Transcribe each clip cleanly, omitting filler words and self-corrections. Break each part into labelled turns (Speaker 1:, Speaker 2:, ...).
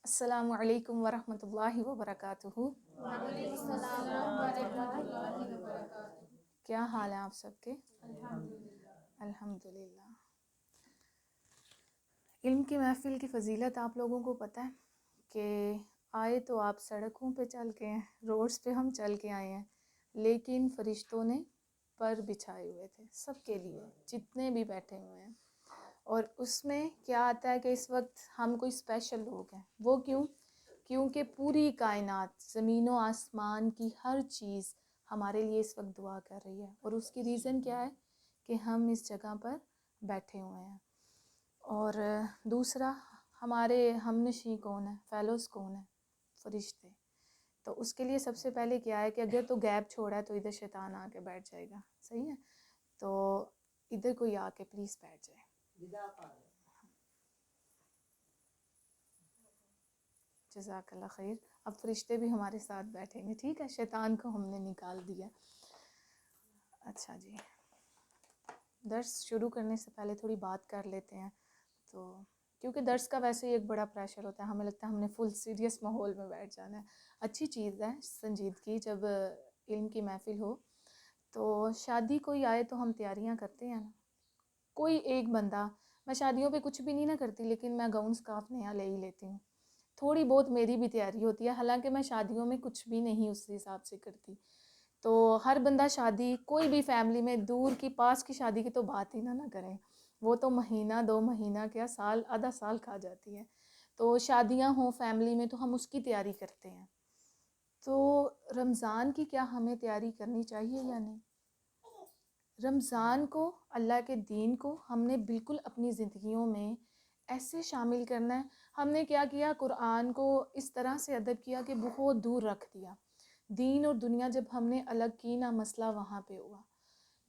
Speaker 1: السلام علیکم ورحمۃ اللہ وبرکاتہ۔
Speaker 2: وعلیکم السلام ورحمۃ اللہ وبرکاتہ۔
Speaker 1: کیا حال ہیں آپ سب کے؟
Speaker 2: الحمدللہ۔
Speaker 1: الحمدللہ۔ علم کی محفل کی فضیلت آپ لوگوں کو پتہ ہے کہ آئے تو آپ سڑکوں پہ چل کے ہیں، روڈز پہ ہم چل کے آئے ہیں، لیکن فرشتوں نے پر بچھائے ہوئے تھے سب کے لیے، جتنے بھی بیٹھے ہوئے ہیں۔ اور اس میں کیا آتا ہے کہ اس وقت ہم کوئی اسپیشل لوگ ہیں۔ وہ کیوں؟ کیونکہ پوری کائنات، زمین و آسمان کی ہر چیز ہمارے لیے اس وقت دعا کر رہی ہے، اور اس کی ریزن کیا ہے کہ ہم اس جگہ پر بیٹھے ہوئے ہیں۔ اور دوسرا، ہمارے ہم نشیں کون ہیں، فیلوز کون ہیں؟ فرشتے۔ تو اس کے لیے سب سے پہلے کیا ہے کہ اگر تو گیپ چھوڑا ہے تو ادھر شیطان آ کے بیٹھ جائے گا، صحیح ہے؟ تو ادھر کوئی آ کے پلیز بیٹھ جائے۔ جزاک اللہ خیر۔ اب فرشتے بھی ہمارے ساتھ بیٹھیں گے، ٹھیک ہے؟ شیطان کو ہم نے نکال دیا۔ اچھا جی، درس شروع کرنے سے پہلے تھوڑی بات کر لیتے ہیں، تو کیونکہ درس کا ویسے ہی ایک بڑا پریشر ہوتا ہے، ہمیں لگتا ہے ہم نے فل سیریس ماحول میں بیٹھ جانا ہے۔ اچھی چیز ہے سنجیدگی، جب علم کی محفل ہو۔ تو شادی کوئی آئے تو ہم تیاریاں کرتے ہیں نا، کوئی ایک بندہ، میں شادیوں پہ کچھ بھی نہیں نہ کرتی، لیکن میں گاؤن سکارف نیا لے ہی لیتی ہوں، تھوڑی بہت میری بھی تیاری ہوتی ہے، حالانکہ میں شادیوں میں کچھ بھی نہیں اس حساب سے کرتی۔ تو ہر بندہ شادی، کوئی بھی فیملی میں دور کی پاس کی شادی کی تو بات ہی نہ کریں، وہ تو مہینہ 2 مہینہ کیا سال، آدھا سال کھا جاتی ہے۔ تو شادیاں ہوں فیملی میں تو ہم اس کی تیاری کرتے ہیں۔ تو رمضان کی کیا ہمیں تیاری کرنی چاہیے یا نہیں؟ رمضان کو، اللہ کے دین کو ہم نے بالکل اپنی زندگیوں میں ایسے شامل کرنا ہے۔ ہم نے کیا کیا، قرآن کو اس طرح سے ادب کیا کہ بہت دور رکھ دیا۔ دین اور دنیا جب ہم نے الگ کی نا، مسئلہ وہاں پہ ہوا۔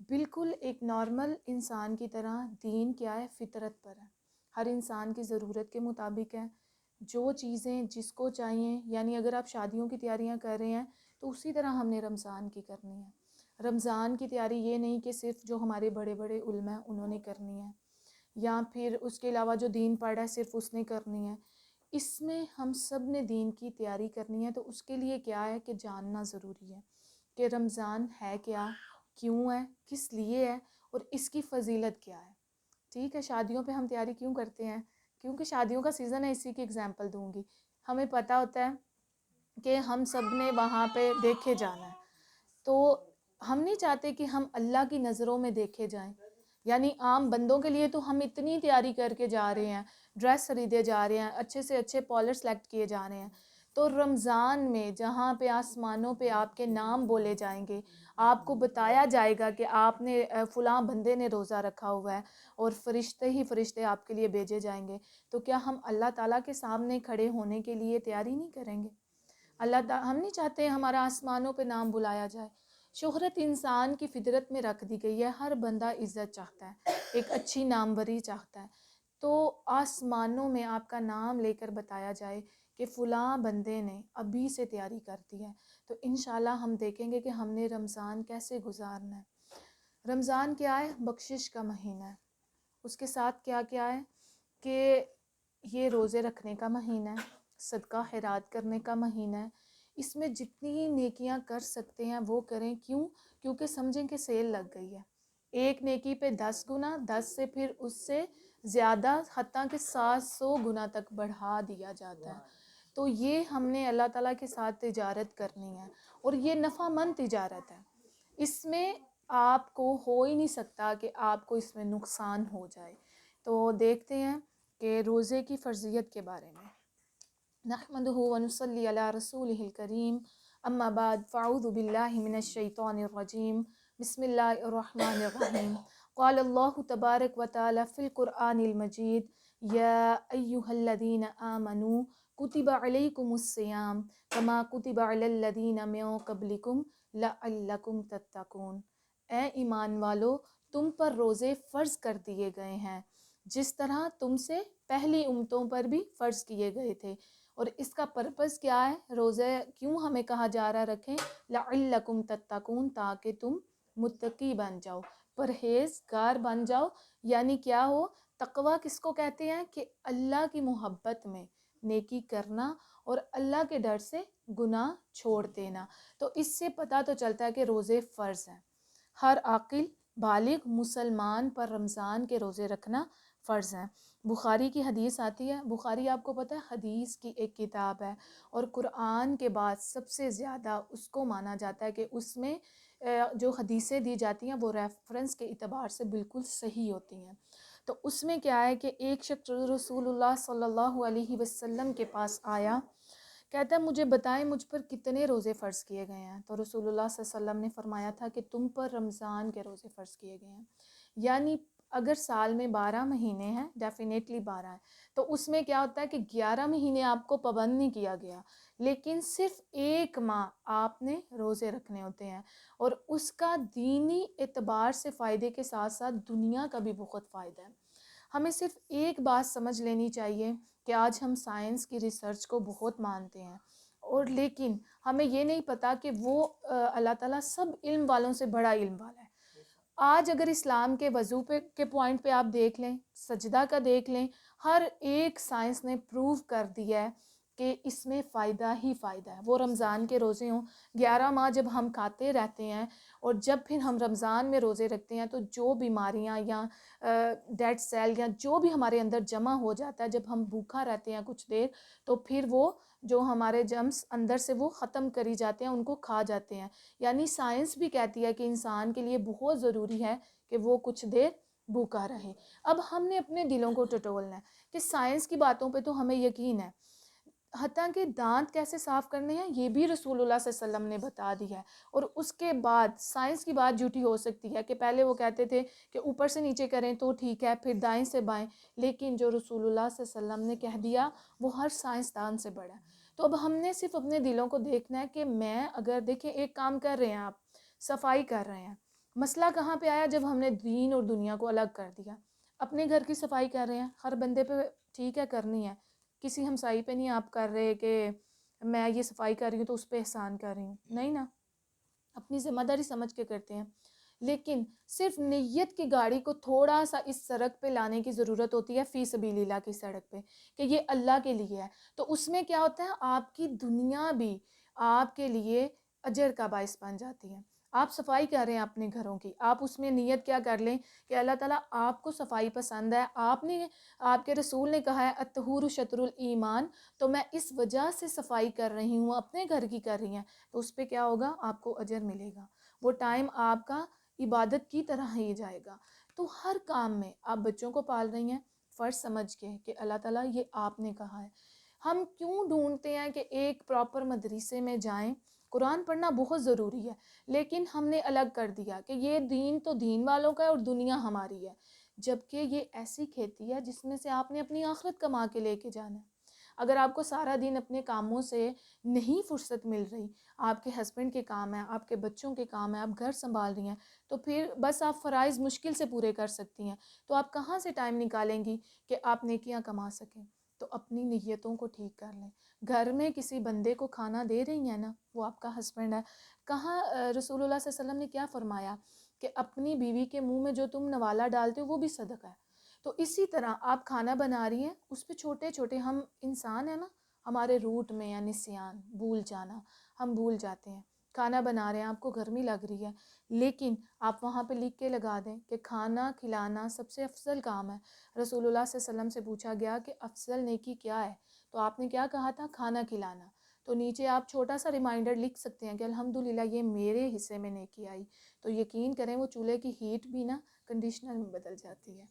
Speaker 1: بالکل ایک نارمل انسان کی طرح دین کیا ہے، فطرت پر ہے، ہر انسان کی ضرورت کے مطابق ہے، جو چیزیں جس کو چاہیے۔ یعنی اگر آپ شادیوں کی تیاریاں کر رہے ہیں تو اسی طرح ہم نے رمضان کی کرنی ہے۔ رمضان کی تیاری یہ نہیں کہ صرف جو ہمارے بڑے بڑے علماء ہیں انہوں نے کرنی ہے، یا پھر اس کے علاوہ جو دین پڑھا ہے صرف اس نے کرنی ہے۔ اس میں ہم سب نے دین کی تیاری کرنی ہے۔ تو اس کے لیے کیا ہے کہ جاننا ضروری ہے کہ رمضان ہے کیا، کیوں ہے، کس لیے ہے، اور اس کی فضیلت کیا ہے، ٹھیک ہے؟ شادیوں پہ ہم تیاری کیوں کرتے ہیں؟ کیونکہ شادیوں کا سیزن ہے، اسی کی اگزامپل دوں گی۔ ہمیں پتہ ہوتا ہے کہ ہم سب نے وہاں پہ دیکھے جانا ہے، تو ہم نہیں چاہتے کہ ہم اللہ کی نظروں میں دیکھے جائیں۔ یعنی عام بندوں کے لیے تو ہم اتنی تیاری کر کے جا رہے ہیں، ڈریس خریدے جا رہے ہیں، اچھے سے اچھے پالر سلیکٹ کیے جا رہے ہیں۔ تو رمضان میں جہاں پہ آسمانوں پہ آپ کے نام بولے جائیں گے، آپ کو بتایا جائے گا کہ آپ نے فلاں بندے نے روزہ رکھا ہوا ہے، اور فرشتے ہی فرشتے آپ کے لیے بھیجے جائیں گے، تو کیا ہم اللہ تعالیٰ کے سامنے کھڑے ہونے کے لیے تیاری نہیں کریں گے؟ ہم نہیں چاہتے ہمارا آسمانوں پہ نام بلایا جائے۔ شہرت انسان کی فطرت میں رکھ دی گئی ہے، ہر بندہ عزت چاہتا ہے، ایک اچھی ناموری چاہتا ہے۔ تو آسمانوں میں آپ کا نام لے کر بتایا جائے کہ فلاں بندے نے ابھی سے تیاری کر دی ہے، تو انشاءاللہ ہم دیکھیں گے کہ ہم نے رمضان کیسے گزارنا ہے۔ رمضان کیا ہے؟ بخشش کا مہینہ ہے۔ اس کے ساتھ کیا کیا ہے کہ یہ روزے رکھنے کا مہینہ ہے، صدقہ خیرات کرنے کا مہینہ ہے۔ اس میں جتنی نیکیاں کر سکتے ہیں وہ کریں۔ کیوں؟ کیونکہ سمجھیں کہ سیل لگ گئی ہے، ایک نیکی پہ 10 گنا، 10 سے پھر اس سے زیادہ، حتیٰ کہ 700 گنا تک بڑھا دیا جاتا ہے۔ تو یہ ہم نے اللہ تعالیٰ کے ساتھ تجارت کرنی ہے، اور یہ نفع مند تجارت ہے۔ اس میں آپ کو ہو ہی نہیں سکتا کہ آپ کو اس میں نقصان ہو جائے۔ تو دیکھتے ہیں کہ روزے کی فرضیت کے بارے میں۔ نحمدہ ونصلی علی رسولہ الکریم، اما بعد، فاعوذ باللہ من الشیطان الرجیم، بسم اللہ الرحمن الرحیم۔ قال اللہ تبارک و تعالی فی القرآن المجید، یا ایہا الذین آمنوا کتب علیکم الصیام کما کتب علی الذین من قبلکم لعلکم تتقون۔ اے ایمان والو، تم پر روزے فرض کر دیے گئے ہیں جس طرح تم سے پہلی امتوں پر بھی فرض کیے گئے تھے۔ اور اس کا پرپس کیا ہے؟ روزے کیوں ہمیں کہا جا رہا رکھیں؟ لعلکم تتقون، تاکہ تم متقی بن جاؤ، پرہیزگار بن جاؤ۔ یعنی کیا ہو تقویٰ کس کو کہتے ہیں؟ کہ اللہ کی محبت میں نیکی کرنا اور اللہ کے ڈر سے گناہ چھوڑ دینا۔ تو اس سے پتہ تو چلتا ہے کہ روزے فرض ہیں، ہر عاقل بالغ مسلمان پر رمضان کے روزے رکھنا فرض ہیں۔ بخاری کی حدیث آتی ہے، بخاری آپ کو پتہ ہے حدیث کی ایک کتاب ہے، اور قرآن کے بعد سب سے زیادہ اس کو مانا جاتا ہے کہ اس میں جو حدیثیں دی جاتی ہیں وہ ریفرنس کے اعتبار سے بالکل صحیح ہوتی ہیں۔ تو اس میں کیا ہے کہ ایک شخص رسول اللہ صلی اللہ علیہ وسلم کے پاس آیا، کہتا ہے مجھے بتائیں مجھ پر کتنے روزے فرض کیے گئے ہیں؟ تو رسول اللہ صلی اللہ علیہ وسلم نے فرمایا تھا کہ تم پر رمضان کے روزے فرض کیے گئے ہیں، یعنی اگر سال میں 12 مہینے ہیں، ڈیفینیٹلی 12 ہیں، تو اس میں کیا ہوتا ہے کہ 11 مہینے آپ کو پابند نہیں کیا گیا، لیکن صرف ایک ماہ آپ نے روزے رکھنے ہوتے ہیں، اور اس کا دینی اعتبار سے فائدے کے ساتھ ساتھ دنیا کا بھی بہت فائدہ ہے۔ ہمیں صرف ایک بات سمجھ لینی چاہیے کہ آج ہم سائنس کی ریسرچ کو بہت مانتے ہیں، اور لیکن ہمیں یہ نہیں پتہ کہ وہ اللہ تعالیٰ سب علم والوں سے بڑا علم والا ہے۔ آج اگر اسلام کے وضو کے پوائنٹ پہ آپ دیکھ لیں، سجدہ کا دیکھ لیں، ہر ایک سائنس نے پروو کر دیا ہے کہ اس میں فائدہ ہی فائدہ ہے۔ وہ رمضان کے روزے ہوں، 11 ماہ جب ہم کھاتے رہتے ہیں اور جب پھر ہم رمضان میں روزے رکھتے ہیں تو جو بیماریاں یا ڈیڈ سیل یا جو بھی ہمارے اندر جمع ہو جاتا ہے، جب ہم بھوکا رہتے ہیں کچھ دیر، تو پھر وہ جو ہمارے جرمز اندر سے وہ ختم کری جاتے ہیں، ان کو کھا جاتے ہیں۔ یعنی سائنس بھی کہتی ہے کہ انسان کے لیے بہت ضروری ہے کہ وہ کچھ دیر بھوکا رہے۔ اب ہم نے اپنے دلوں کو ٹٹولنا ہے کہ سائنس کی باتوں پہ تو ہمیں یقین ہے، حتیٰ کہ دانت کیسے صاف کرنے ہیں یہ بھی رسول اللہ صلی اللہ علیہ وسلم نے بتا دیا ہے، اور اس کے بعد سائنس کی بات جھوٹی ہو سکتی ہے کہ پہلے وہ کہتے تھے کہ اوپر سے نیچے کریں تو ٹھیک ہے، پھر دائیں سے بائیں، لیکن جو رسول اللہ صلی اللہ علیہ وسلم نے کہہ دیا وہ ہر سائنسدان سے بڑا ہے۔ تو اب ہم نے صرف اپنے دلوں کو دیکھنا ہے کہ میں اگر دیکھیں ایک کام کر رہے ہیں، آپ صفائی کر رہے ہیں، مسئلہ کہاں پہ آیا؟ جب ہم نے دین اور دنیا کو الگ کر دیا۔ اپنے گھر کی صفائی کر رہے ہیں، ہر بندے پہ ٹھیک ہے کرنی ہے، کسی ہمسائی پہ نہیں آپ کر رہے کہ میں یہ صفائی کر رہی ہوں تو اس پہ احسان کر رہی ہوں، نہیں نا، اپنی ذمہ داری سمجھ کے کرتے ہیں۔ لیکن صرف نیت کی گاڑی کو تھوڑا سا اس سڑک پہ لانے کی ضرورت ہوتی ہے، فی سبیل اللہ کی سڑک پہ، کہ یہ اللہ کے لیے ہے، تو اس میں کیا ہوتا ہے؟ آپ کی دنیا بھی آپ کے لیے اجر کا باعث بن جاتی ہے۔ آپ صفائی کر رہے ہیں اپنے گھروں کی، آپ اس میں نیت کیا کر لیں کہ اللہ تعالیٰ آپ کو صفائی پسند ہے، آپ کے رسول نے کہا ہے الطہور شطر الایمان، تو میں اس وجہ سے صفائی کر رہی ہوں، اپنے گھر کی کر رہی ہیں، تو اس پہ کیا ہوگا؟ آپ کو اجر ملے گا، وہ ٹائم آپ کا عبادت کی طرح ہی جائے گا۔ تو ہر کام میں آپ بچوں کو پال رہی ہیں فرض سمجھ کے کہ اللہ تعالیٰ یہ آپ نے کہا ہے۔ ہم کیوں ڈھونڈتے ہیں کہ ایک پراپر مدرسے میں جائیں؟ قرآن پڑھنا بہت ضروری ہے، لیکن ہم نے الگ کر دیا کہ یہ دین تو دین والوں کا ہے اور دنیا ہماری ہے، جبکہ یہ ایسی کھیتی ہے جس میں سے آپ نے اپنی آخرت کما کے لے کے جانا ہے۔ اگر آپ کو سارا دن اپنے کاموں سے نہیں فرصت مل رہی، آپ کے ہسبینڈ کے کام ہیں، آپ کے بچوں کے کام ہیں، آپ گھر سنبھال رہی ہیں، تو پھر بس آپ فرائض مشکل سے پورے کر سکتی ہیں، تو آپ کہاں سے ٹائم نکالیں گی کہ آپ نیکیاں کما سکیں؟ تو اپنی نیتوں کو ٹھیک کر لیں۔ گھر میں کسی بندے کو کھانا دے رہی ہیں نا، وہ آپ کا ہسبینڈ ہے، کہاں رسول اللہ صلی اللہ علیہ وسلم نے کیا فرمایا کہ اپنی بیوی کے منہ میں جو تم نوالا ڈالتے ہو وہ بھی صدقہ ہے۔ تو اسی طرح آپ کھانا بنا رہی ہیں، اس پہ چھوٹے چھوٹے، ہم انسان ہیں نا، ہمارے روٹ میں یا نسیان، بھول جانا، ہم بھول جاتے ہیں۔ کھانا بنا رہے ہیں، آپ کو گرمی لگ رہی ہے، لیکن آپ وہاں پہ لکھ کے لگا دیں کہ کھانا کھلانا سب سے افضل کام ہے۔ رسول اللہ صلی اللہ علیہ وسلم سے پوچھا گیا کہ افضل نیکی کیا ہے، تو آپ نے کیا کہا تھا؟ کھانا کھلانا۔ تو نیچے آپ چھوٹا سا ریمائنڈر لکھ سکتے ہیں کہ الحمدللہ یہ میرے حصے میں نیکی آئی، تو یقین کریں وہ چولہے کی ہیٹ بھی نا کنڈیشنر میں بدل جاتی ہے۔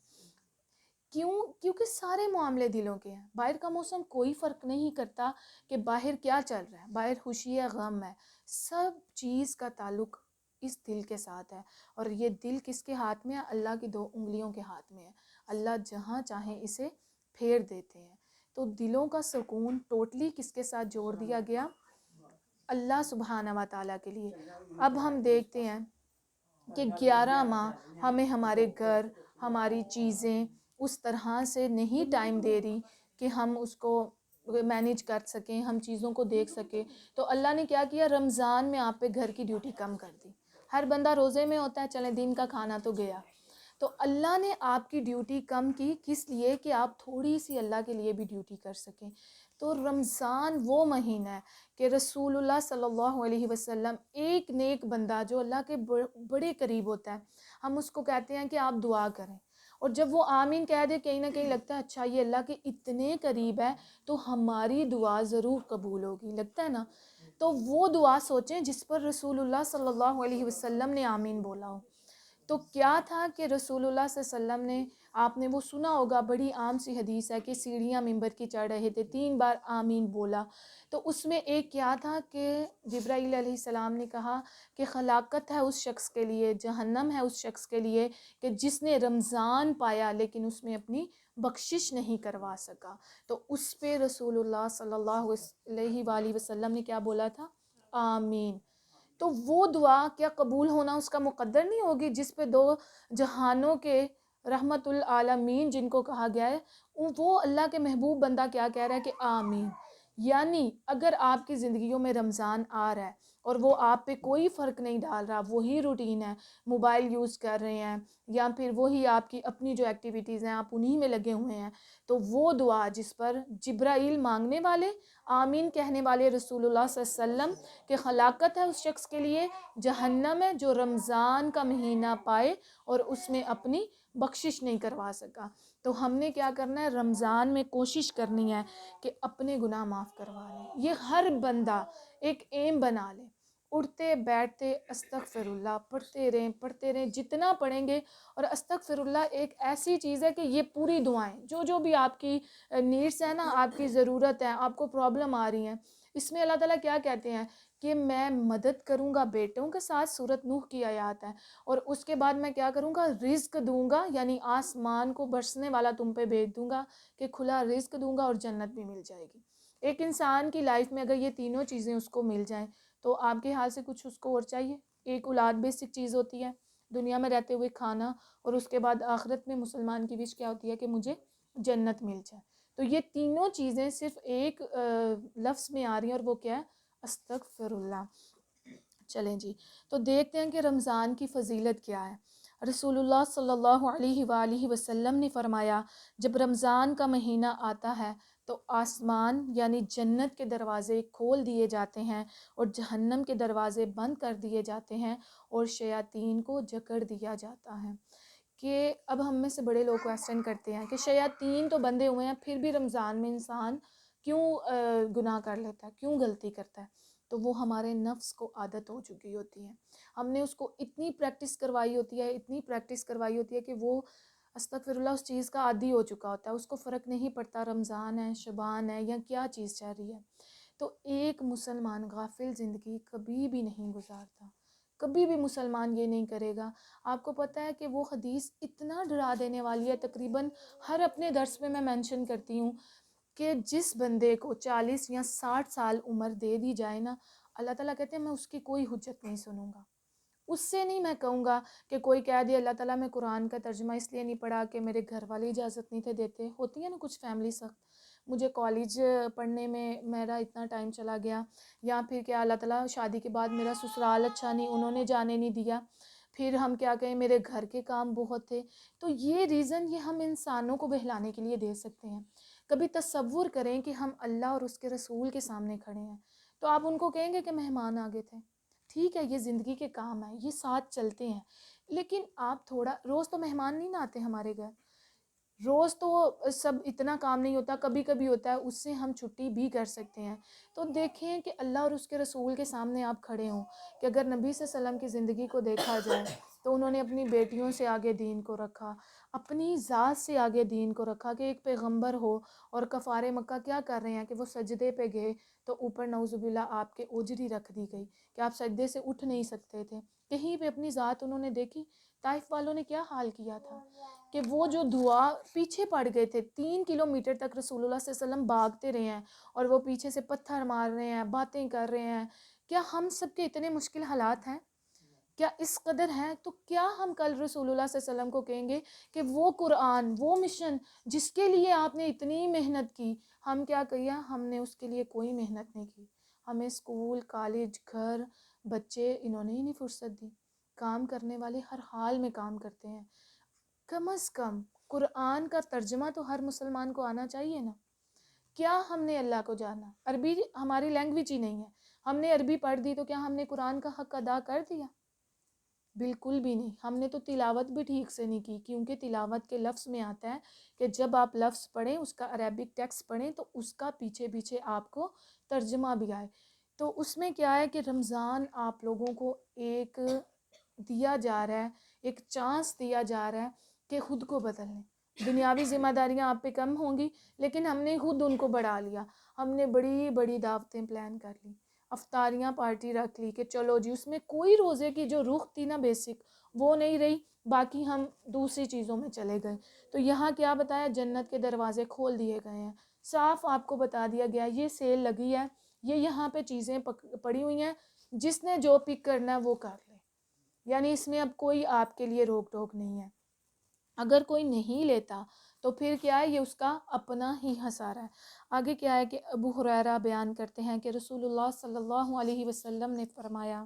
Speaker 1: کیونکہ سارے معاملے دلوں کے ہیں۔ باہر کا موسم کوئی فرق نہیں کرتا کہ باہر کیا چل رہا ہے، باہر خوشی ہے، غم ہے، سب چیز کا تعلق اس دل کے ساتھ ہے، اور یہ دل کس کے ہاتھ میں ہے؟ اللہ کی 2 انگلیوں کے ہاتھ میں ہے۔ اللہ جہاں چاہیں اسے پھیر دیتے ہیں۔ تو دلوں کا سکون ٹوٹلی کس کے ساتھ جوڑ دیا گیا؟ اللہ سبحانہ و تعالیٰ کے لیے۔ اب ہم دیکھتے ہیں کہ 11 ماہ ہمیں ہمارے گھر، ہماری چیزیں اس طرح سے نہیں ٹائم دے رہی کہ ہم اس کو مینیج کر سکیں، ہم چیزوں کو دیکھ سکیں، تو اللہ نے کیا کیا؟ رمضان میں آپ پہ گھر کی ڈیوٹی کم کر دی۔ ہر بندہ روزے میں ہوتا ہے، چلیں دن کا کھانا تو گیا، تو اللہ نے آپ کی ڈیوٹی کم کی، کس لیے؟ کہ آپ تھوڑی سی اللہ کے لیے بھی ڈیوٹی کر سکیں۔ تو رمضان وہ مہینہ ہے کہ رسول اللہ صلی اللہ علیہ وسلم، ایک نیک بندہ جو اللہ کے بڑے قریب ہوتا ہے، ہم اس کو کہتے ہیں کہ آپ دعا کریں، اور جب وہ آمین کہہ دے کہیں نہ کہیں لگتا ہے اچھا یہ اللہ کے اتنے قریب ہے تو ہماری دعا ضرور قبول ہوگی، لگتا ہے نا۔ تو وہ دعا سوچیں جس پر رسول اللہ صلی اللہ علیہ وسلم نے آمین بولا ہو۔ تو کیا تھا کہ رسول اللہ صلی اللہ علیہ وسلم نے، آپ نے وہ سنا ہوگا، بڑی عام سی حدیث ہے کہ سیڑھیاں ممبر کی چڑھ رہے تھے، 3 بار آمین بولا۔ تو اس میں ایک کیا تھا کہ جبرائیل علیہ السلام نے کہا کہ خلاقت ہے اس شخص کے لیے، جہنم ہے اس شخص کے لیے کہ جس نے رمضان پایا لیکن اس میں اپنی بخشش نہیں کروا سکا۔ تو اس پہ رسول اللہ صلی اللہ علیہ وآلہ وسلم نے کیا بولا تھا؟ آمین۔ تو وہ دعا کیا قبول ہونا اس کا مقدر نہیں ہوگی، جس پہ 2 جہانوں کے رحمت العالمین جن کو کہا گیا ہے، وہ اللہ کے محبوب بندہ کیا کہہ رہا ہے کہ آمین۔ یعنی اگر آپ کی زندگیوں میں رمضان آ رہا ہے اور وہ آپ پہ کوئی فرق نہیں ڈال رہا، وہی روٹین ہے، موبائل یوز کر رہے ہیں یا پھر وہی آپ کی اپنی جو ایکٹیویٹیز ہیں آپ انہی میں لگے ہوئے ہیں، تو وہ دعا جس پر جبرائیل مانگنے والے، آمین کہنے والے رسول اللہ صلی اللہ علیہ وسلم کہ خلاقت ہے اس شخص کے لیے، جہنم ہے جو رمضان کا مہینہ پائے اور اس میں اپنی بخشش نہیں کروا سکا۔ تو ہم نے کیا کرنا ہے؟ رمضان میں کوشش کرنی ہے کہ اپنے گناہ معاف کروا لیں۔ یہ ہر بندہ ایک ایم بنا لے، اٹھتے بیٹھتے استغفر اللہ پڑھتے رہیں، جتنا پڑھیں گے۔ اور استغفر اللہ ایک ایسی چیز ہے کہ یہ پوری دعائیں جو بھی آپ کی نیڈس ہیں نا، آپ کی ضرورت ہے، آپ کو پرابلم آ رہی ہیں، اس میں اللہ تعالیٰ کیا کہتے ہیں کہ میں مدد کروں گا بیٹوں کے ساتھ، سورۃ نوح کی آیات ہے، اور اس کے بعد میں کیا کروں گا؟ رزق دوں گا، یعنی آسمان کو برسنے والا تم پہ بھیج دوں گا کہ کھلا رزق دوں گا اور جنت بھی مل جائے گی۔ ایک انسان کی لائف میں اگر یہ تینوں چیزیں اس کو مل جائیں تو آپ کے حال سے کچھ اس کو اور چاہیے؟ ایک اولاد بیسک چیز ہوتی ہے، دنیا میں رہتے ہوئے کھانا، اور اس کے بعد آخرت میں مسلمان کی وش کیا ہوتی ہے کہ مجھے جنت مل جائے۔ تو یہ تینوں چیزیں صرف ایک لفظ میں آ رہی ہیں، اور وہ کیا ہے؟ استغفر اللہ۔ چلیں جی، تو دیکھتے ہیں کہ رمضان کی فضیلت کیا ہے۔ رسول اللہ صلی اللہ علیہ وآلہ وسلم نے فرمایا جب رمضان کا مہینہ آتا ہے تو آسمان یعنی جنت کے دروازے کھول دیے جاتے ہیں اور جہنم کے دروازے بند کر دیے جاتے ہیں اور شیاطین کو جکڑ دیا جاتا ہے۔ کہ اب ہم میں سے بڑے لوگ کویسچن کرتے ہیں کہ شیاطین تو بندے ہوئے ہیں، پھر بھی رمضان میں انسان کیوں گناہ کر لیتا ہے، کیوں غلطی کرتا ہے؟ تو وہ ہمارے نفس کو عادت ہو چکی ہوتی ہے، ہم نے اس کو اتنی پریکٹس کروائی ہوتی ہے کہ وہ استغفر اللہ اس چیز کا عادی ہو چکا ہوتا ہے، اس کو فرق نہیں پڑتا رمضان ہے، شبان ہے یا کیا چیز چل رہی ہے۔ تو ایک مسلمان غافل زندگی کبھی بھی نہیں گزارتا، کبھی بھی مسلمان یہ نہیں کرے گا۔ آپ کو پتہ ہے کہ وہ حدیث اتنا ڈرا دینے والی ہے، تقریباً ہر اپنے درس میں مینشن کرتی ہوں کہ جس بندے کو 40 یا 60 سال عمر دے دی جائے نا، اللہ تعالیٰ کہتے ہیں میں اس کی کوئی حجت نہیں سنوں گا۔ اس سے نہیں میں کہوں گا کہ کوئی کہہ دے اللہ تعالیٰ میں قرآن کا ترجمہ اس لیے نہیں پڑھا کہ میرے گھر والے اجازت نہیں تھے دیتے، ہوتی ہے نا کچھ فیملی سخت، مجھے کالج پڑھنے میں میرا اتنا ٹائم چلا گیا، یا پھر کیا اللہ تعالیٰ شادی کے بعد میرا سسرال اچھا نہیں، انہوں نے جانے نہیں دیا، پھر ہم کیا کہیں میرے گھر کے کام بہت تھے۔ تو یہ ریزن یہ ہم انسانوں کو بہلانے کے لیے دے سکتے ہیں۔ کبھی تصور کریں کہ ہم اللہ اور اس کے رسول کے سامنے کھڑے ہیں، تو آپ ان کو کہیں گے کہ مہمان آگے تھے، ٹھیک ہے یہ زندگی کے کام ہیں، یہ ساتھ چلتے ہیں، لیکن آپ تھوڑا، روز تو مہمان نہیں نہ آتے ہمارے گھر، روز تو سب اتنا کام نہیں ہوتا، کبھی کبھی ہوتا ہے، اس سے ہم چھٹی بھی کر سکتے ہیں۔ تو دیکھیں کہ اللہ اور اس کے رسول کے سامنے آپ کھڑے ہوں کہ اگر نبی صلی اللہ علیہ وسلم کی زندگی کو دیکھا جائے تو انہوں نے اپنی بیٹیوں سے آگے دین کو رکھا، اپنی ذات سے آگے دین کو رکھا، کہ ایک پیغمبر ہو اور کفار مکہ کیا کر رہے ہیں کہ وہ سجدے پہ گئے تو اوپر نعوذ باللہ آپ کے اوجری رکھ دی گئی کہ آپ سجدے سے اٹھ نہیں سکتے تھے، کہیں پہ اپنی ذات انہوں نے دیکھی۔ طائف والوں نے کیا حال کیا تھا کہ وہ جو دعا پیچھے پڑ گئے تھے، 3 کلومیٹر تک رسول اللہ صلی اللہ علیہ وسلم بھاگتے رہے ہیں اور وہ پیچھے سے پتھر مار رہے ہیں، باتیں کر رہے ہیں۔ کیا ہم سب کے اتنے مشکل حالات ہیں؟ کیا اس قدر ہیں؟ تو کیا ہم کل رسول اللہ صلی اللہ علیہ وسلم کو کہیں گے کہ وہ قرآن، وہ مشن جس کے لیے آپ نے اتنی محنت کی، ہم کیا کیا؟ ہم نے اس کے لیے کوئی محنت نہیں کی، ہمیں اسکول، کالج، گھر، بچے، انہوں نے ہی نہیں فرصت دی۔ کام کرنے والے ہر حال میں کام کرتے ہیں۔ کم از کم قرآن کا ترجمہ تو ہر مسلمان کو آنا چاہیے نا. کیا ہم نے اللہ کو جانا؟ عربی ہماری لینگویج ہی نہیں ہے. ہم نے عربی پڑھ دی تو کیا ہم نے قرآن کا حق ادا کر دیا؟ بالکل بھی نہیں. ہم نے تو تلاوت بھی ٹھیک سے نہیں کی، کیونکہ تلاوت کے لفظ میں آتا ہے کہ جب آپ لفظ پڑھیں، اس کا عربک ٹیکسٹ پڑھیں، تو اس کا پیچھے پیچھے آپ کو ترجمہ بھی آئے. تو اس میں کیا ہے کہ رمضان آپ لوگوں کو ایک دیا جا رہا ہے، ایک چانس دیا جا رہا ہے کہ خود کو بدل لیں. دنیاوی ذمہ داریاں آپ پہ کم ہوں گی، لیکن ہم نے خود ان کو بڑھا لیا. ہم نے بڑی بڑی دعوتیں پلان کر لی، افطاریاں پارٹی رکھ لی کہ چلو جی، اس میں کوئی روزے کی جو روح تھی نا بیسک، وہ نہیں رہی. باقی ہم دوسری چیزوں میں چلے گئے. تو یہاں کیا بتایا؟ جنت کے دروازے کھول دیے گئے ہیں. صاف آپ کو بتا دیا گیا یہ سیل لگی ہے، یہ یہاں پہ چیزیں پڑی ہوئی ہیں، جس نے جو پک کرنا ہے وہ کر لے. یعنی اس میں اب کوئی آپ کے لیے روک ٹوک نہیں ہے. اگر کوئی نہیں لیتا تو پھر کیا ہے؟ یہ اس کا اپنا ہی خسارہ ہے. آگے کیا ہے کہ ابو ہریرہ بیان کرتے ہیں کہ رسول اللہ صلی اللہ علیہ وسلم نے فرمایا،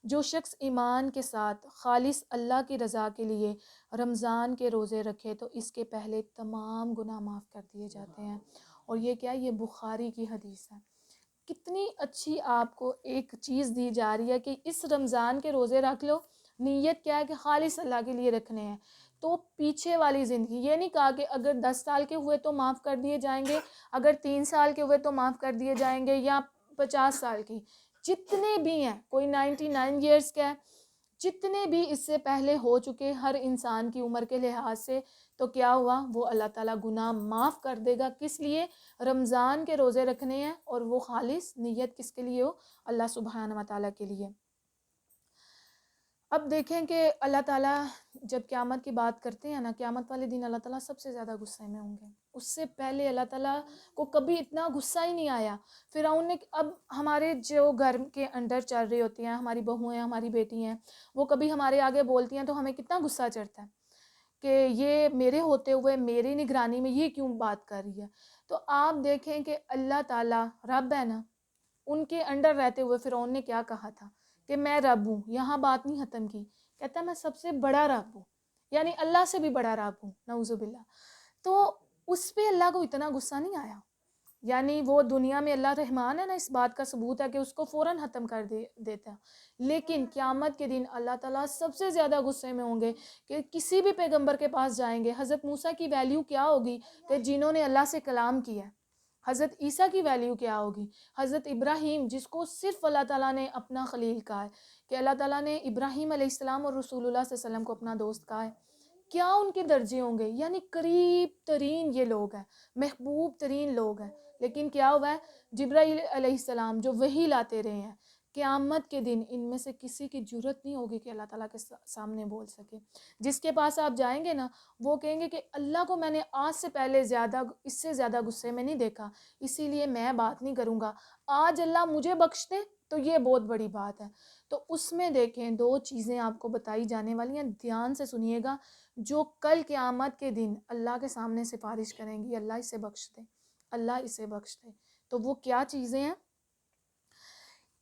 Speaker 1: جو شخص ایمان کے ساتھ خالص اللہ کی رضا کے لیے رمضان کے روزے رکھے تو اس کے پہلے تمام گناہ معاف کر دیے جاتے ہیں. اور یہ کیا ہے؟ یہ بخاری کی حدیث ہے. کتنی اچھی آپ کو ایک چیز دی جا رہی ہے کہ اس رمضان کے روزے رکھ لو. نیت کیا ہے کہ خالص اللہ کے لیے رکھنے ہیں. تو پیچھے والی زندگی، یہ نہیں کہا کہ اگر 10 سال کے ہوئے تو معاف کر دیے جائیں گے، اگر 3 سال کے ہوئے تو معاف کر دیے جائیں گے، یا 50 سال کی، جتنے بھی ہیں، کوئی 99 ایئرس کا ہے، جتنے بھی اس سے پہلے ہو چکے ہر انسان کی عمر کے لحاظ سے، تو کیا ہوا؟ وہ اللہ تعالیٰ گناہ معاف کر دے گا. کس لیے؟ رمضان کے روزے رکھنے ہیں، اور وہ خالص نیت کس کے لیے ہو؟ اللہ سبحانہ وتعالیٰ کے لیے. اب دیکھیں کہ اللہ تعالیٰ جب قیامت کی بات کرتے ہیں نا، قیامت والے دن اللہ تعالیٰ سب سے زیادہ غصے میں ہوں گے. اس سے پہلے اللہ تعالیٰ کو کبھی اتنا غصہ ہی نہیں آیا. فرعون نے، اب ہمارے جو گھر کے اندر چل رہی ہوتی ہیں، ہماری بہویں ہیں، ہماری بیٹی ہیں، وہ کبھی ہمارے آگے بولتی ہیں تو ہمیں کتنا غصہ چڑھتا ہے کہ یہ میرے ہوتے ہوئے میری نگرانی میں یہ کیوں بات کر رہی ہے. تو آپ دیکھیں کہ اللہ تعالیٰ رب ہے نا، ان کے انڈر رہتے ہوئے فرعون نے کیا کہا تھا کہ میں رب ہوں. یہاں بات نہیں ختم کی، کہتا ہے میں سب سے بڑا رب ہوں، یعنی اللہ سے بھی بڑا رب ہوں، نعوذ باللہ. تو اس پہ اللہ کو اتنا غصہ نہیں آیا. یعنی وہ دنیا میں اللہ رحمان ہے نا، اس بات کا ثبوت ہے کہ اس کو فوراً ختم کر دیتا. لیکن قیامت کے دن اللہ تعالیٰ سب سے زیادہ غصے میں ہوں گے کہ کسی بھی پیغمبر کے پاس جائیں گے. حضرت موسیٰ کی ویلیو کیا ہوگی کہ جنہوں نے اللہ سے کلام کیا. حضرت عیسیٰ کی ویلیو کیا ہوگی. حضرت ابراہیم، جس کو صرف اللہ تعالیٰ نے اپنا خلیل کہا ہے، کہ اللہ تعالیٰ نے ابراہیم علیہ السلام اور رسول اللہ صلی اللہ علیہ وسلم کو اپنا دوست کہا ہے، کیا ان کے درجے ہوں گے؟ یعنی قریب ترین یہ لوگ ہیں، محبوب ترین لوگ ہیں. لیکن کیا ہوا ہے؟ جبرائیل علیہ السلام جو وحی لاتے رہے ہیں، قیامت کے دن ان میں سے کسی کی جرت نہیں ہوگی کہ اللہ تعالیٰ کے سامنے بول سکے. جس کے پاس آپ جائیں گے نا، وہ کہیں گے کہ اللہ کو میں نے آج سے پہلے اس سے زیادہ غصے میں نہیں دیکھا، اسی لیے میں بات نہیں کروں گا. آج اللہ مجھے بخش دے تو یہ بہت بڑی بات ہے. تو اس میں دیکھیں 2 چیزیں آپ کو بتائی جانے والی ہیں، دھیان سے سنیے گا. جو کل قیامت کے دن اللہ کے سامنے سفارش کریں گی، اللہ اسے بخش دے، اللہ اسے بخش دے. تو وہ کیا چیزیں ہیں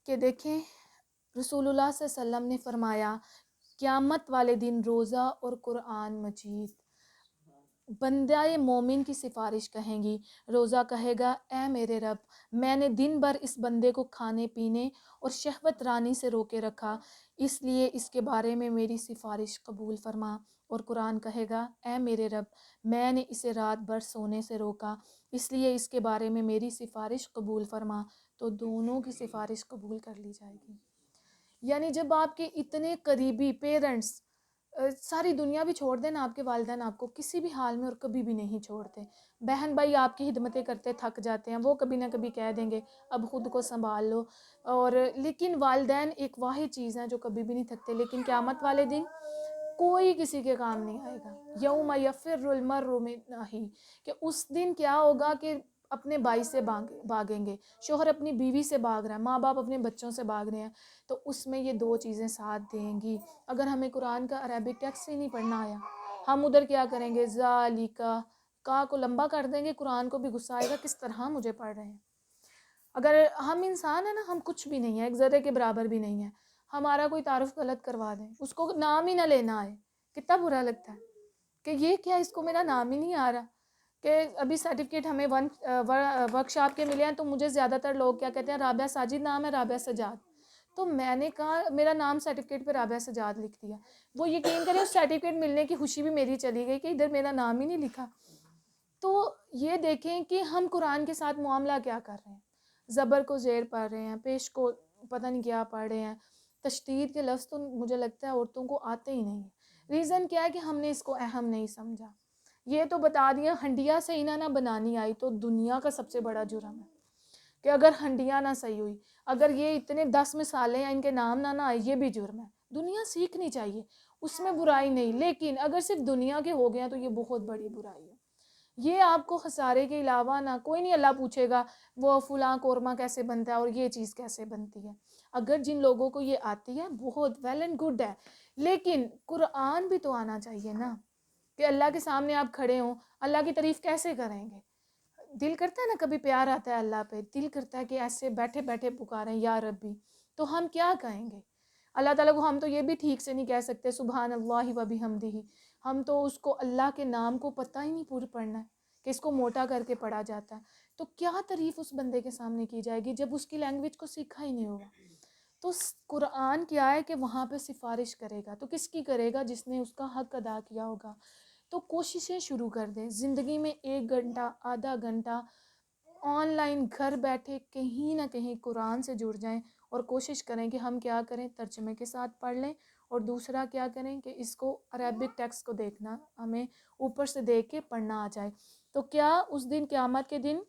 Speaker 1: کہ دیکھیں، رسول اللہ صلی اللہ علیہ وسلم نے فرمایا قیامت والے دن روزہ اور قرآن مجید. بندہ مومن کی سفارش کہیں گی. روزہ کہے گا اے میرے رب، میں نے دن بھر اس بندے کو کھانے پینے اور شہوت رانی سے روکے رکھا، اس لیے اس کے بارے میں میری سفارش قبول فرما. اور قرآن کہے گا اے میرے رب، میں نے اسے رات بھر سونے سے روکا، اس لیے اس کے بارے میں میری سفارش قبول فرما. تو دونوں کی سفارش قبول کر لی جائے گی. یعنی جب آپ کے اتنے قریبی پیرنٹس، ساری دنیا بھی چھوڑ دیں نا، آپ کے والدین آپ کو کسی بھی حال میں اور کبھی بھی نہیں چھوڑتے. بہن بھائی آپ کی خدمتیں کرتے تھک جاتے ہیں، وہ کبھی نہ کبھی کہہ دیں گے اب خود کو سنبھال لو. لیکن والدین ایک واحد چیز ہیں جو کبھی بھی نہیں تھکتے. لیکن قیامت والے دن کوئی کسی کے کام نہیں آئے گا. یوم یفر المرء من اخیہ، کہ اس دن کیا ہوگا کہ اپنے بھائی سے بھاگیں گے، شوہر اپنی بیوی سے بھاگ رہا ہے، ماں باپ اپنے بچوں سے بھاگ رہے ہیں. تو اس میں یہ 2 چیزیں ساتھ دیں گی. اگر ہمیں قرآن کا عربک ٹیکسٹ ہی نہیں پڑھنا آیا، ہم ادھر کیا کریں گے؟ ذالک کا کو لمبا کر دیں گے، قرآن کو بھی غصہ آئے گا کس طرح مجھے پڑھ رہے ہیں. اگر ہم انسان ہیں نا، ہم کچھ بھی نہیں ہیں، ایک ذرے کے برابر بھی نہیں ہیں. ہمارا کوئی تعارف غلط کروا دیں، اس کو نام ہی نہ لینا آئے، کتنا برا لگتا ہے. کہ یہ کیا اس کو میرا نام ہی نہیں آ رہا، کہ ابھی سرٹیفکیٹ ہمیں ورک شاپ کے ملے ہیں تو مجھے زیادہ تر لوگ کیا کہتے ہیں، رابعہ ساجد نام ہے، رابعہ سجاد، تو میں نے کہا میرا نام سرٹیفکیٹ پہ رابعہ سجاد لکھ دیا. وہ یقین کریں اس سرٹیفکیٹ ملنے کی خوشی بھی میری چلی گئی کہ ادھر میرا نام ہی نہیں لکھا. تو یہ دیکھیں کہ ہم قرآن کے ساتھ معاملہ کیا کر رہے ہیں. زبر کو زیر پڑھ رہے ہیں، پیش کو پتہ نہیں کیا پڑھ رہے ہیں. تشدید کے لفظ تو مجھے لگتا ہے عورتوں کو آتے ہی نہیں. ریزن کیا ہے کہ ہم نے اس کو اہم نہیں سمجھا. یہ تو بتا دیا ہنڈیا سے ہی نہ بنانی آئی تو دنیا کا سب سے بڑا جرم ہے کہ اگر ہنڈیا نہ صحیح ہوئی، اگر یہ اتنے 10 مثالیں ہیں ان کے نام نہ آئے، یہ بھی جرم ہے. دنیا سیکھنی چاہیے، اس میں برائی نہیں، لیکن اگر صرف دنیا کے ہو گئے تو یہ بہت بڑی برائی ہے. یہ آپ کو خسارے کے علاوہ نہ کوئی نہیں. اللہ پوچھے گا وہ فلاں قورمہ کیسے بنتا ہے اور یہ چیز کیسے بنتی ہے. اگر جن لوگوں کو یہ آتی ہے بہت ویل اینڈ گڈ ہے، لیکن قرآن بھی تو آنا چاہیے نا، کہ اللہ کے سامنے آپ کھڑے ہوں، اللہ کی تعریف کیسے کریں گے. دل کرتا ہے نا، کبھی پیار آتا ہے اللہ پہ، دل کرتا ہے کہ ایسے بیٹھے بیٹھے پکاریں یا ربی، تو ہم کیا کہیں گے اللہ تعالیٰ کو. ہم تو یہ بھی ٹھیک سے نہیں کہہ سکتے سبحان اللہ و بحمدہ. ہم تو اس کو اللہ کے نام کو پتہ ہی نہیں پورا پڑھنا ہے کہ اس کو موٹا کر کے پڑھا جاتا ہے. تو کیا تعریف اس بندے کے سامنے کی جائے گی جب اس کی لینگویج کو سیکھا ہی نہیں ہوگا. تو قرآن کیا ہے کہ وہاں پہ سفارش کرے گا تو کس کی کرے گا؟ جس نے اس کا حق ادا کیا ہوگا. تو کوششیں شروع کر دیں زندگی میں. 1 گھنٹہ آدھا گھنٹہ آن لائن گھر بیٹھے کہیں نہ کہیں قرآن سے جڑ جائیں، اور کوشش کریں کہ ہم کیا کریں، ترجمے کے ساتھ پڑھ لیں. اور دوسرا کیا کریں کہ اس کو عربک ٹیکسٹ کو دیکھنا، ہمیں اوپر سے دیکھ کے پڑھنا آ جائے. تو کیا اس دن قیامت کے دن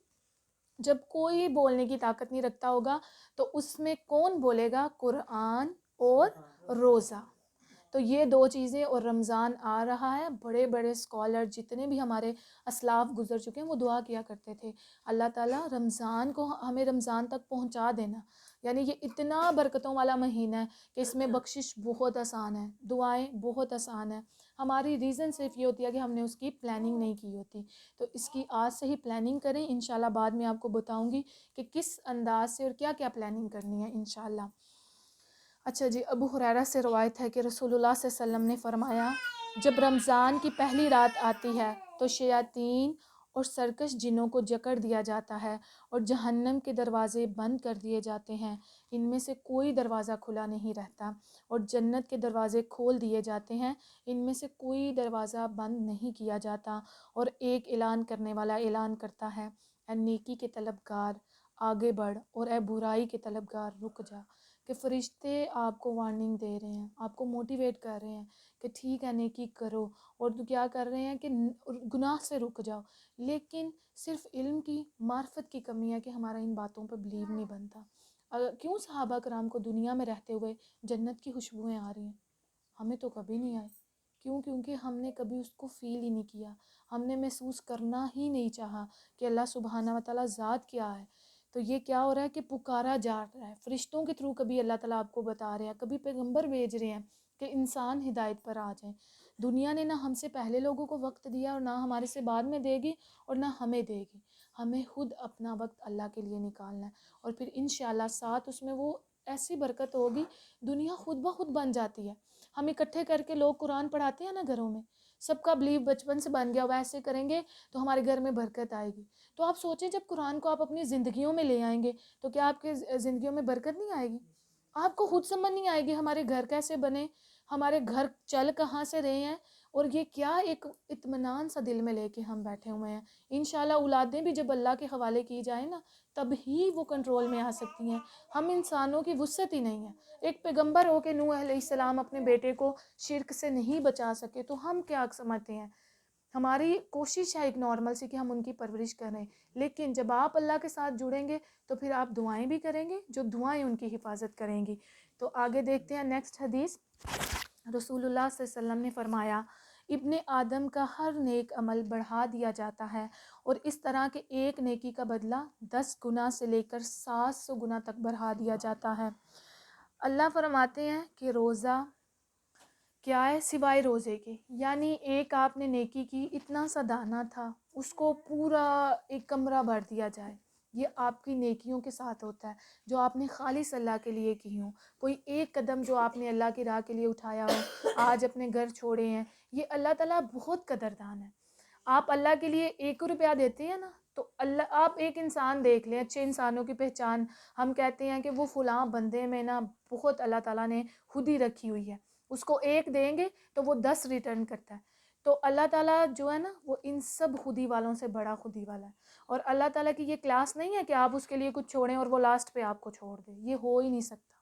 Speaker 1: جب کوئی بولنے کی طاقت نہیں رکھتا ہوگا تو اس میں کون بولے گا؟ قرآن اور روزہ. تو یہ 2 چیزیں. اور رمضان آ رہا ہے، بڑے بڑے اسکالر جتنے بھی ہمارے اسلاف گزر چکے ہیں وہ دعا کیا کرتے تھے اللہ تعالیٰ رمضان کو ہمیں رمضان تک پہنچا دینا. یعنی یہ اتنا برکتوں والا مہینہ ہے کہ اس میں بخشش بہت آسان ہے، دعائیں بہت آسان ہیں. ہماری ریزن صرف یہ ہوتی ہے کہ ہم نے اس کی پلاننگ نہیں کی ہوتی. تو اس کی آج سے ہی پلاننگ کریں. انشاءاللہ بعد میں آپ کو بتاؤں گی کہ کس انداز سے اور کیا کیا پلاننگ کرنی ہے انشاءاللہ. اچھا جی، ابو ہریرہ سے روایت ہے کہ رسول اللہ صلی اللہ علیہ وسلم نے فرمایا جب رمضان کی پہلی رات آتی ہے تو شیاطین اور سرکش جنوں کو جکڑ دیا جاتا ہے اور جہنم کے دروازے بند کر دیے جاتے ہیں. ان میں سے کوئی دروازہ کھلا نہیں رہتا اور جنت کے دروازے کھول دیے جاتے ہیں. ان میں سے کوئی دروازہ بند نہیں کیا جاتا. اور ایک اعلان کرنے والا اعلان کرتا ہے اے نیکی کے طلبگار آگے بڑھ اور اے برائی کے طلبگار رک جا. کہ فرشتے آپ کو وارننگ دے رہے ہیں، آپ کو موٹیویٹ کر رہے ہیں کہ ٹھیک ہے نیکی کرو. اور تو کیا کر رہے ہیں کہ گناہ سے رک جاؤ. لیکن صرف علم کی معرفت کی کمی ہے کہ ہمارا ان باتوں پہ بلیو نہیں بنتا. کیوں صحابہ کرام کو دنیا میں رہتے ہوئے جنت کی خوشبوئیں آ رہی ہیں، ہمیں تو کبھی نہیں آئی. کیوں؟ کیونکہ ہم نے کبھی اس کو فیل ہی نہیں کیا. ہم نے محسوس کرنا ہی نہیں چاہا کہ اللہ سبحانہ و تعالیٰ ذات کیا ہے. تو یہ کیا ہو رہا ہے کہ پکارا جا رہا ہے فرشتوں کے تھرو. کبھی اللہ تعالیٰ آپ کو بتا رہے ہیں، کبھی پیغمبر بھیج رہے ہیں کہ انسان ہدایت پر آ جائیں. دنیا نے نہ ہم سے پہلے لوگوں کو وقت دیا اور نہ ہمارے سے بعد میں دے گی اور نہ ہمیں دے گی. ہمیں خود اپنا وقت اللہ کے لیے نکالنا ہے اور پھر انشاءاللہ ساتھ اس میں وہ ایسی برکت ہوگی دنیا خود بخود بن جاتی ہے. ہم اکٹھے کر کے لوگ قرآن پڑھاتے ہیں نا گھروں میں، سب کا بلیو بچپن سے بن گیا ویسے کریں گے تو ہمارے گھر میں برکت آئے گی. تو آپ سوچیں جب قرآن کو آپ اپنی زندگیوں میں لے آئیں گے تو کیا آپ کے زندگیوں میں برکت نہیں آئے گی؟ آپ کو خود سمجھ نہیں آئے گی ہمارے گھر کیسے بنے، ہمارے گھر چل کہاں سے رہے ہیں، اور یہ کیا ایک اطمینان سا دل میں لے کے ہم بیٹھے ہوئے ہیں. انشاءاللہ اولادیں بھی جب اللہ کے حوالے کی جائیں نا تب ہی وہ کنٹرول میں آ سکتی ہیں. ہم انسانوں کی وسعت ہی نہیں ہے. ایک پیغمبر ہو کہ نوح علیہ السلام اپنے بیٹے کو شرک سے نہیں بچا سکے تو ہم کیا سمجھتے ہیں؟ ہماری کوشش ہے ایک نارمل سی کہ ہم ان کی پرورش کریں. لیکن جب آپ اللہ کے ساتھ جڑیں گے تو پھر آپ دعائیں بھی کریں گے جو دعائیں ان کی حفاظت کریں گی. تو آگے دیکھتے ہیں نیکسٹ حدیث. رسول اللہ صلی اللہ علیہ وسلم نے فرمایا ابن آدم کا ہر نیک عمل بڑھا دیا جاتا ہے اور اس طرح کے ایک نیکی کا بدلہ 10 گنا سے لے کر 700 گنا تک بڑھا دیا جاتا ہے. اللہ فرماتے ہیں کہ روزہ کیا ہے سوائے روزے کے، یعنی ایک آپ نے نیکی کی، اتنا سا دانہ تھا اس کو پورا ایک کمرہ بھر دیا جائے. یہ آپ کی نیکیوں کے ساتھ ہوتا ہے جو آپ نے خالص اللہ کے لیے کی ہوں. کوئی ایک قدم جو آپ نے اللہ کی راہ کے لیے اٹھایا ہو، آج اپنے گھر چھوڑے ہیں یہ اللہ تعالیٰ بہت قدردان ہے. آپ اللہ کے لیے 1 روپیہ دیتے ہیں نا تو اللہ، آپ ایک انسان دیکھ لیں، اچھے انسانوں کی پہچان ہم کہتے ہیں کہ وہ فلاں بندے میں نا بہت اللہ تعالیٰ نے خودی رکھی ہوئی ہے، اس کو 1 دیں گے تو وہ 10 ریٹرن کرتا ہے. تو اللہ تعالیٰ جو ہے نا وہ ان سب خودی والوں سے بڑا خودی والا ہے. اور اللہ تعالیٰ کی یہ کلاس نہیں ہے کہ آپ اس کے لیے کچھ چھوڑیں اور وہ لاسٹ پہ آپ کو چھوڑ دیں، یہ ہو ہی نہیں سکتا.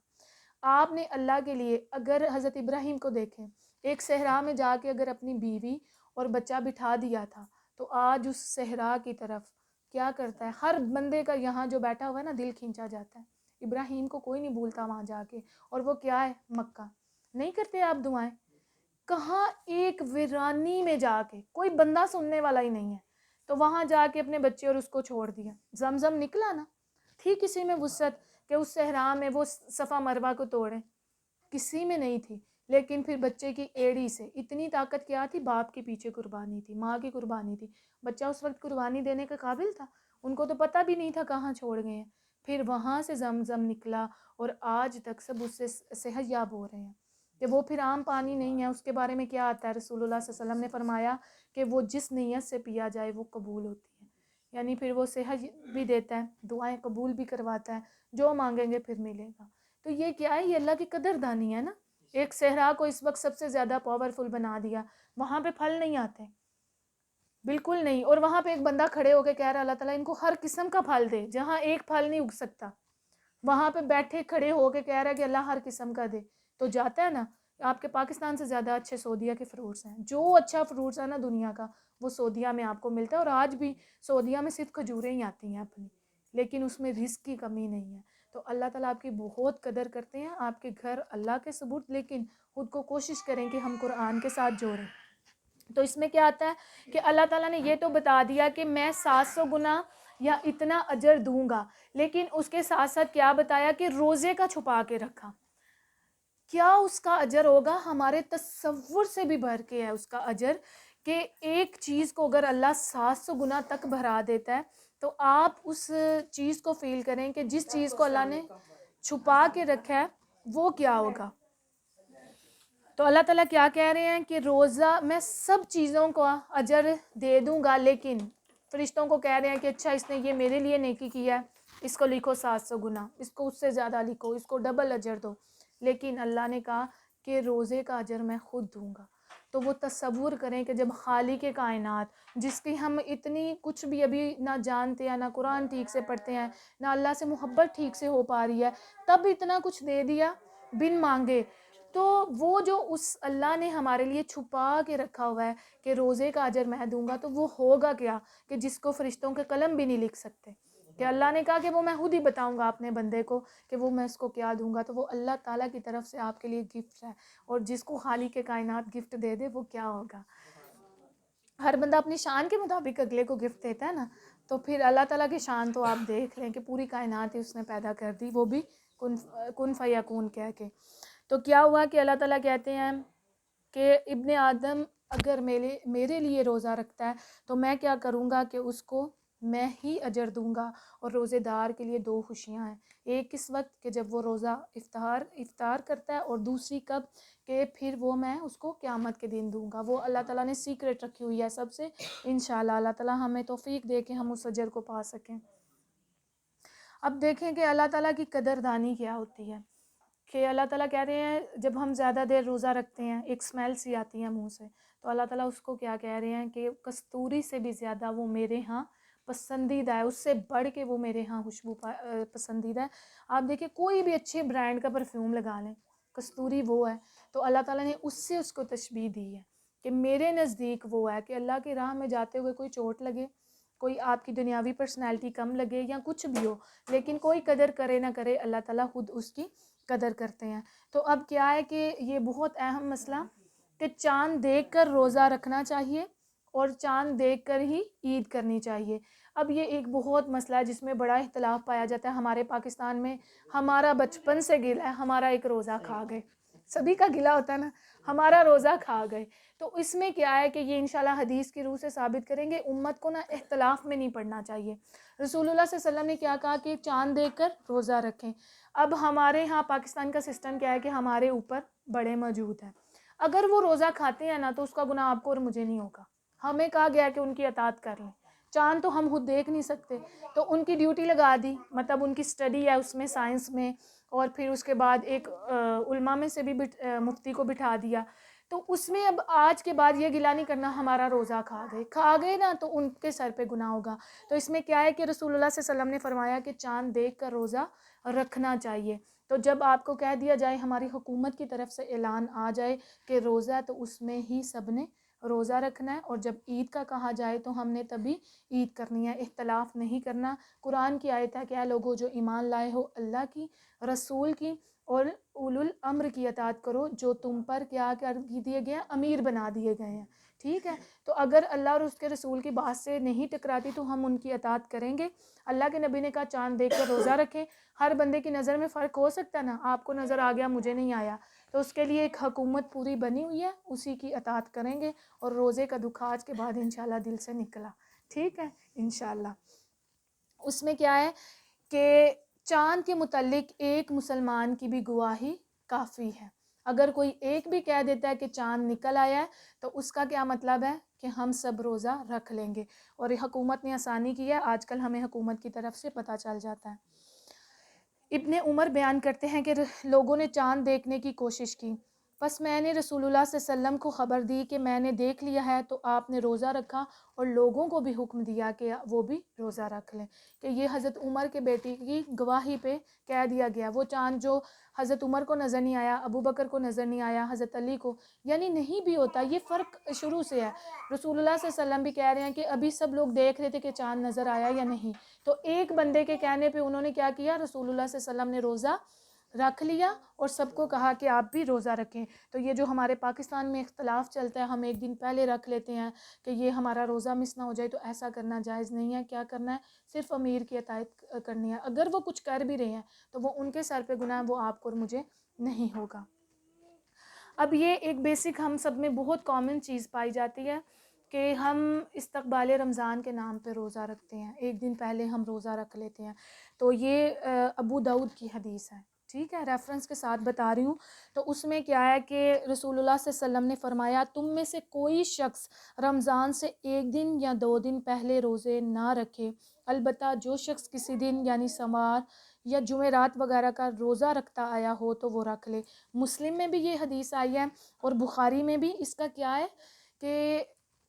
Speaker 1: آپ نے اللہ کے لیے، اگر حضرت ابراہیم کو دیکھیں، ایک صحرا میں جا کے اگر اپنی بیوی اور بچہ بٹھا دیا تھا، تو آج اس صحرا کی طرف کیا کرتا ہے؟ ہر بندے کا یہاں جو بیٹھا ہوا ہے نا دل کھینچا جاتا ہے. ابراہیم کو کوئی نہیں بھولتا وہاں جا کے، اور وہ کیا ہے؟ مکہ. نہیں کرتے آپ دعائیں؟ کہاں ایک ویرانی میں جا کے، کوئی بندہ سننے والا ہی نہیں ہے، تو وہاں جا کے اپنے بچے اور اس کو چھوڑ دیا. زمزم نکلا نا، تھی کسی میں وسعت کہ اس صحرا میں وہ صفا مروہ کو توڑیں؟ کسی میں نہیں تھی. لیکن پھر بچے کی ایڑی سے اتنی طاقت کیا تھی؟ باپ کے پیچھے قربانی تھی، ماں کی قربانی تھی. بچہ اس وقت قربانی دینے کے قابل تھا؟ ان کو تو پتہ بھی نہیں تھا کہاں چھوڑ گئے ہیں. پھر وہاں سے زمزم نکلا اور آج تک سب اس سے صحت یاب ہو رہے ہیں کہ وہ پھر عام پانی نہیں ہے. اس کے بارے میں کیا آتا ہے؟ رسول اللہ صلی اللہ علیہ وسلم نے فرمایا کہ وہ جس نیت سے پیا جائے وہ قبول ہوتی ہے. یعنی پھر وہ صحت بھی دیتا ہے، دعائیں قبول بھی کرواتا ہے، جو مانگیں گے پھر ملے گا. تو یہ کیا ہے؟ یہ اللہ کی قدردانی ہے نا. ایک صحرا کو اس وقت سب سے زیادہ پاورفل بنا دیا. وہاں پہ پھل نہیں آتے، بالکل نہیں. اور وہاں پہ ایک بندہ کھڑے ہو کے کہہ رہا اللہ تعالیٰ ان کو ہر قسم کا پھل دے. جہاں ایک پھل نہیں اگ سکتا وہاں پہ بیٹھے کھڑے ہو کے کہہ رہا ہے کہ اللہ ہر قسم کا دے. تو جاتا ہے نا. آپ کے پاکستان سے زیادہ اچھے سعودیہ کے فروٹس ہیں. جو اچھا فروٹس ہے نا دنیا کا وہ سعودیہ میں آپ کو ملتا ہے. اور آج بھی سعودیہ میں صرف کھجوریں ہی آتی ہیں اپنی، لیکن اس میں رزق کی کمی نہیں ہے. تو اللہ تعالیٰ آپ کی بہت قدر کرتے ہیں. آپ کے گھر اللہ کے ثبوت، لیکن خود کو کوشش کریں کہ ہم قرآن کے ساتھ جوڑیں. تو اس میں کیا آتا ہے کہ اللہ تعالیٰ نے یہ تو بتا دیا کہ میں 700 گنا یا اتنا اجر دوں گا، لیکن اس کے ساتھ ساتھ کیا بتایا کہ روزے کا چھپا کے رکھا. کیا اس کا اجر ہوگا؟ ہمارے تصور سے بھی بڑھ کے ہے اس کا اجر. کہ ایک چیز کو اگر اللہ 700 گنا تک بڑھا دیتا ہے تو آپ اس چیز کو فیل کریں کہ جس چیز کو اللہ نے چھپا کے رکھا ہے وہ کیا ہوگا. تو اللہ تعالیٰ کیا کہہ رہے ہیں کہ روزہ میں سب چیزوں کو اجر دے دوں گا، لیکن فرشتوں کو کہہ رہے ہیں کہ اچھا اس نے یہ میرے لیے نیکی کیا ہے، اس کو لکھو 700 گنا، اس کو اس سے زیادہ لکھو، اس کو ڈبل اجر دو. لیکن اللہ نے کہا کہ روزے کا اجر میں خود دوں گا. تو وہ تصور کریں کہ جب خالق کائنات، جس کی ہم اتنی کچھ بھی ابھی نہ جانتے ہیں، نہ قرآن ٹھیک سے پڑھتے ہیں، نہ اللہ سے محبت ٹھیک سے ہو پا رہی ہے، تب اتنا کچھ دے دیا بن مانگے. تو وہ جو اس اللہ نے ہمارے لیے چھپا کے رکھا ہوا ہے کہ روزے کا اجر میں دوں گا، تو وہ ہوگا کیا کہ جس کو فرشتوں کے قلم بھی نہیں لکھ سکتے. کہ اللہ نے کہا کہ وہ میں خود ہی بتاؤں گا اپنے بندے کو کہ وہ میں اس کو کیا دوں گا. تو وہ اللہ تعالیٰ کی طرف سے آپ کے لیے گفٹ ہے، اور جس کو خالق کائنات گفٹ دے دے وہ کیا ہوگا. ہر بندہ اپنی شان کے مطابق اگلے کو گفٹ دیتا ہے نا. تو پھر اللہ تعالیٰ کی شان تو آپ دیکھ لیں کہ پوری کائنات ہی اس نے پیدا کر دی، وہ بھی کن فیکون کہہ کے. تو کیا ہوا کہ اللہ تعالیٰ کہتے ہیں کہ ابن آدم اگر میرے لیے روزہ رکھتا ہے تو میں کیا کروں گا کہ اس کو میں ہی اجر دوں گا. اور روزے دار کے لیے 2 خوشیاں ہیں. ایک اس وقت کہ جب وہ روزہ افطار کرتا ہے، اور دوسری کب کہ پھر وہ میں اس کو قیامت کے دن دوں گا. وہ اللہ تعالیٰ نے سیکرٹ رکھی ہوئی ہے سب سے. انشاءاللہ اللہ تعالیٰ ہمیں توفیق دے کہ ہم اس اجر کو پا سکیں. اب دیکھیں کہ اللہ تعالیٰ کی قدردانی کیا ہوتی ہے. کہ اللہ تعالیٰ کہہ رہے ہیں جب ہم زیادہ دیر روزہ رکھتے ہیں ایک اسمیل سی آتی ہے منہ سے، تو اللہ تعالیٰ اس کو کیا کہہ رہے ہیں کہ کستوری سے بھی زیادہ وہ میرے ہاں پسندیدہ ہے، اس سے بڑھ کے وہ میرے ہاں خوشبو پسندیدہ ہے. آپ دیکھیں کوئی بھی اچھے برانڈ کا پرفیوم لگا لیں، کستوری وہ ہے. تو اللہ تعالیٰ نے اس سے اس کو تشبیہ دی ہے کہ میرے نزدیک وہ ہے. کہ اللہ کی راہ میں جاتے ہوئے کوئی چوٹ لگے، کوئی آپ کی دنیاوی پرسنالٹی کم لگے یا کچھ بھی ہو، لیکن کوئی قدر کرے نہ کرے اللہ تعالیٰ خود اس کی قدر کرتے ہیں. تو اب کیا ہے کہ یہ بہت اہم مسئلہ کہ چاند دیکھ کر روزہ رکھنا چاہیے اور چاند دیکھ کر ہی عید کرنی چاہیے. اب یہ ایک بہت مسئلہ ہے جس میں بڑا اختلاف پایا جاتا ہے ہمارے پاکستان میں. ہمارا بچپن سے گلا ہے، ہمارا ایک روزہ کھا گئے، سبھی کا گلا ہوتا ہے نا، ہمارا روزہ کھا گئے. تو اس میں کیا ہے کہ یہ انشاءاللہ حدیث کی روح سے ثابت کریں گے امت کو نا اختلاف میں نہیں پڑنا چاہیے. رسول اللہ صلی اللہ علیہ وسلم نے کیا کہا کہ چاند دیکھ کر روزہ رکھیں. اب ہمارے ہاں پاکستان کا سسٹم کیا ہے کہ ہمارے اوپر بڑے موجود ہیں. اگر وہ روزہ کھاتے ہیں نا تو اس کا گناہ آپ کو اور مجھے نہیں ہوگا. ہمیں کہا گیا کہ ان کی اطاعت کر لیں. چاند تو ہم خود دیکھ نہیں سکتے, تو ان کی ڈیوٹی لگا دی, مطلب ان کی اسٹڈی ہے اس میں, سائنس میں, اور پھر اس کے بعد ایک علماء میں سے بھی مفتی کو بٹھا دیا. تو اس میں اب آج کے بعد یہ گلہ نہیں کرنا ہمارا روزہ کھا گئے نا تو ان کے سر پہ گناہ ہوگا. تو اس میں کیا ہے کہ رسول اللہ صلی اللہ علیہ وسلم نے فرمایا کہ چاند دیکھ کر روزہ رکھنا چاہیے. تو جب آپ کو کہہ دیا جائے, ہماری حکومت کی طرف سے اعلان آ جائے کہ روزہ, تو اس میں ہی سب نے روزہ رکھنا ہے. اور جب عید کا کہا جائے تو ہم نے تبھی عید کرنی ہے, اختلاف نہیں کرنا. قرآن کی آیت ہے کہ اے لوگو جو ایمان لائے ہو اللہ کی, رسول کی اور اولو الامر کی اطاعت کرو, جو تم پر کیا کر دیے گئے ہیں, امیر بنا دیے گئے ہیں. ٹھیک ہے, تو اگر اللہ اور اس کے رسول کی بات سے نہیں ٹکراتی تو ہم ان کی اطاعت کریں گے. اللہ کے نبی نے کہا چاند دیکھ کر روزہ رکھیں. ہر بندے کی نظر میں فرق ہو سکتا ہے نا, آپ کو نظر آ گیا مجھے نہیں آیا, تو اس کے لیے ایک حکومت پوری بنی ہوئی ہے, اسی کی اطاعت کریں گے. اور روزے کا دکھ آج کے بعد انشاءاللہ دل سے نکلا. ٹھیک ہے انشاءاللہ. اس میں کیا ہے کہ چاند کے متعلق ایک مسلمان کی بھی گواہی کافی ہے. اگر کوئی ایک بھی کہہ دیتا ہے کہ چاند نکل آیا ہے تو اس کا کیا مطلب ہے کہ ہم سب روزہ رکھ لیں گے. اور یہ حکومت نے آسانی کی ہے, آج کل ہمیں حکومت کی طرف سے پتہ چل جاتا ہے. ابن عمر بیان کرتے ہیں کہ لوگوں نے چاند دیکھنے کی کوشش کی, بس میں نے رسول اللہ صلی اللہ علیہ وسلم کو خبر دی کہ میں نے دیکھ لیا ہے, تو آپ نے روزہ رکھا اور لوگوں کو بھی حکم دیا کہ وہ بھی روزہ رکھ لیں. کہ یہ حضرت عمر کے بیٹی کی گواہی پہ کہہ دیا گیا. وہ چاند جو حضرت عمر کو نظر نہیں آیا, ابو بکر کو نظر نہیں آیا, حضرت علی کو, یعنی نہیں بھی ہوتا, یہ فرق شروع سے ہے. رسول اللہ صلی اللہ علیہ وسلم بھی کہہ رہے ہیں کہ ابھی سب لوگ دیکھ رہے تھے کہ چاند نظر آیا یا نہیں, تو ایک بندے کے کہنے پہ انہوں نے کیا کیا, رسول اللہ صلی اللہ علیہ وسلم نے روزہ رکھ لیا اور سب کو کہا کہ آپ بھی روزہ رکھیں. تو یہ جو ہمارے پاکستان میں اختلاف چلتا ہے, ہم ایک دن پہلے رکھ لیتے ہیں کہ یہ ہمارا روزہ مس نہ ہو جائے, تو ایسا کرنا جائز نہیں ہے. کیا کرنا ہے, صرف امیر کی اطاعت کرنی ہے. اگر وہ کچھ کر بھی رہے ہیں تو وہ ان کے سر پہ گناہ ہے, وہ آپ کو اور مجھے نہیں ہوگا. اب یہ ایک بیسک ہم سب میں بہت کامن چیز پائی جاتی ہے کہ ہم استقبال رمضان کے نام پہ روزہ رکھتے ہیں, ایک دن پہلے ہم روزہ رکھ لیتے ہیں. تو یہ ابو داؤد کی حدیث ہے, ٹھیک ہے, ریفرنس کے ساتھ بتا رہی ہوں. تو اس میں کیا ہے کہ رسول اللہ صلی اللہ علیہ وسلم نے فرمایا, تم میں سے کوئی شخص رمضان سے ایک دن یا 2 دن پہلے روزے نہ رکھے, البتہ جو شخص کسی دن یعنی سوار یا جمعرات وغیرہ کا روزہ رکھتا آیا ہو تو وہ رکھ لے. مسلم میں بھی یہ حدیث آئی ہے اور بخاری میں بھی. اس کا کیا ہے کہ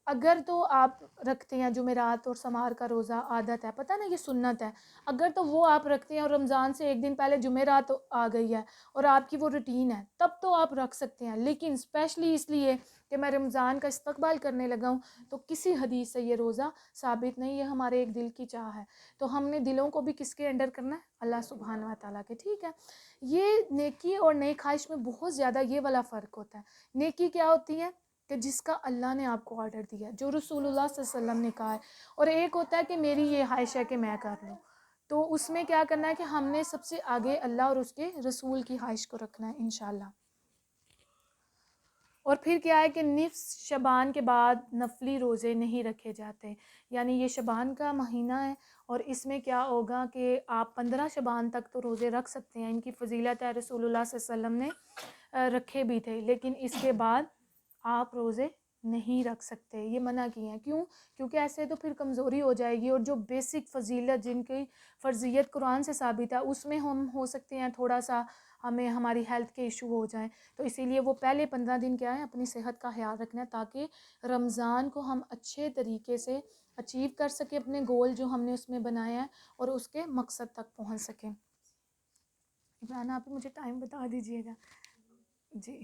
Speaker 1: اگر تو آپ رکھتے ہیں جمعرات اور سمار کا روزہ, عادت ہے, پتہ نا یہ سنت ہے, اگر تو وہ آپ رکھتے ہیں اور رمضان سے ایک دن پہلے جمعرات آ گئی ہے اور آپ کی وہ روٹین ہے, تب تو آپ رکھ سکتے ہیں. لیکن اسپیشلی اس لیے کہ میں رمضان کا استقبال کرنے لگا ہوں, تو کسی حدیث سے یہ روزہ ثابت نہیں, یہ ہمارے ایک دل کی چاہ ہے. تو ہم نے دلوں کو بھی کس کے انڈر کرنا ہے, اللہ سبحانہ و تعالیٰ کے. ٹھیک ہے, یہ نیکی اور نیک خواہش میں بہت زیادہ یہ والا فرق ہوتا ہے. نیکی کیا ہوتی ہے کہ جس کا اللہ نے آپ کو آرڈر دیا, جو رسول اللہ صلی اللہ علیہ وسلم نے کہا ہے, اور ایک ہوتا ہے کہ میری یہ خواہش ہے کہ میں کر لوں. تو اس میں کیا کرنا ہے کہ ہم نے سب سے آگے اللہ اور اس کے رسول کی خواہش کو رکھنا ہے انشاءاللہ. اور پھر کیا ہے کہ نصف شعبان کے بعد نفلی روزے نہیں رکھے جاتے, یعنی یہ شعبان کا مہینہ ہے اور اس میں کیا ہوگا کہ آپ 15 شعبان تک تو روزے رکھ سکتے ہیں, ان کی فضیلت ہے, رسول اللہ صلی اللہ علیہ وسلم نے رکھے بھی تھے, لیکن اس کے بعد آپ روزے نہیں رکھ سکتے, یہ منع کیے ہیں. کیوں؟ کیونکہ ایسے تو پھر کمزوری ہو جائے گی, اور جو بیسک فضیلت جن کی فرضیت قرآن سے ثابت ہے اس میں ہم ہو سکتے ہیں تھوڑا سا ہمیں ہماری ہیلتھ کے ایشو ہو جائیں. تو اسی لیے وہ پہلے 15 دن کیا ہے, اپنی صحت کا خیال رکھنا ہے, تاکہ رمضان کو ہم اچھے طریقے سے اچیو کر سکیں, اپنے گول جو ہم نے اس میں بنایا ہے, اور اس کے مقصد تک پہنچ سکیں. عمران آپ مجھے ٹائم بتا دیجیے گا جی.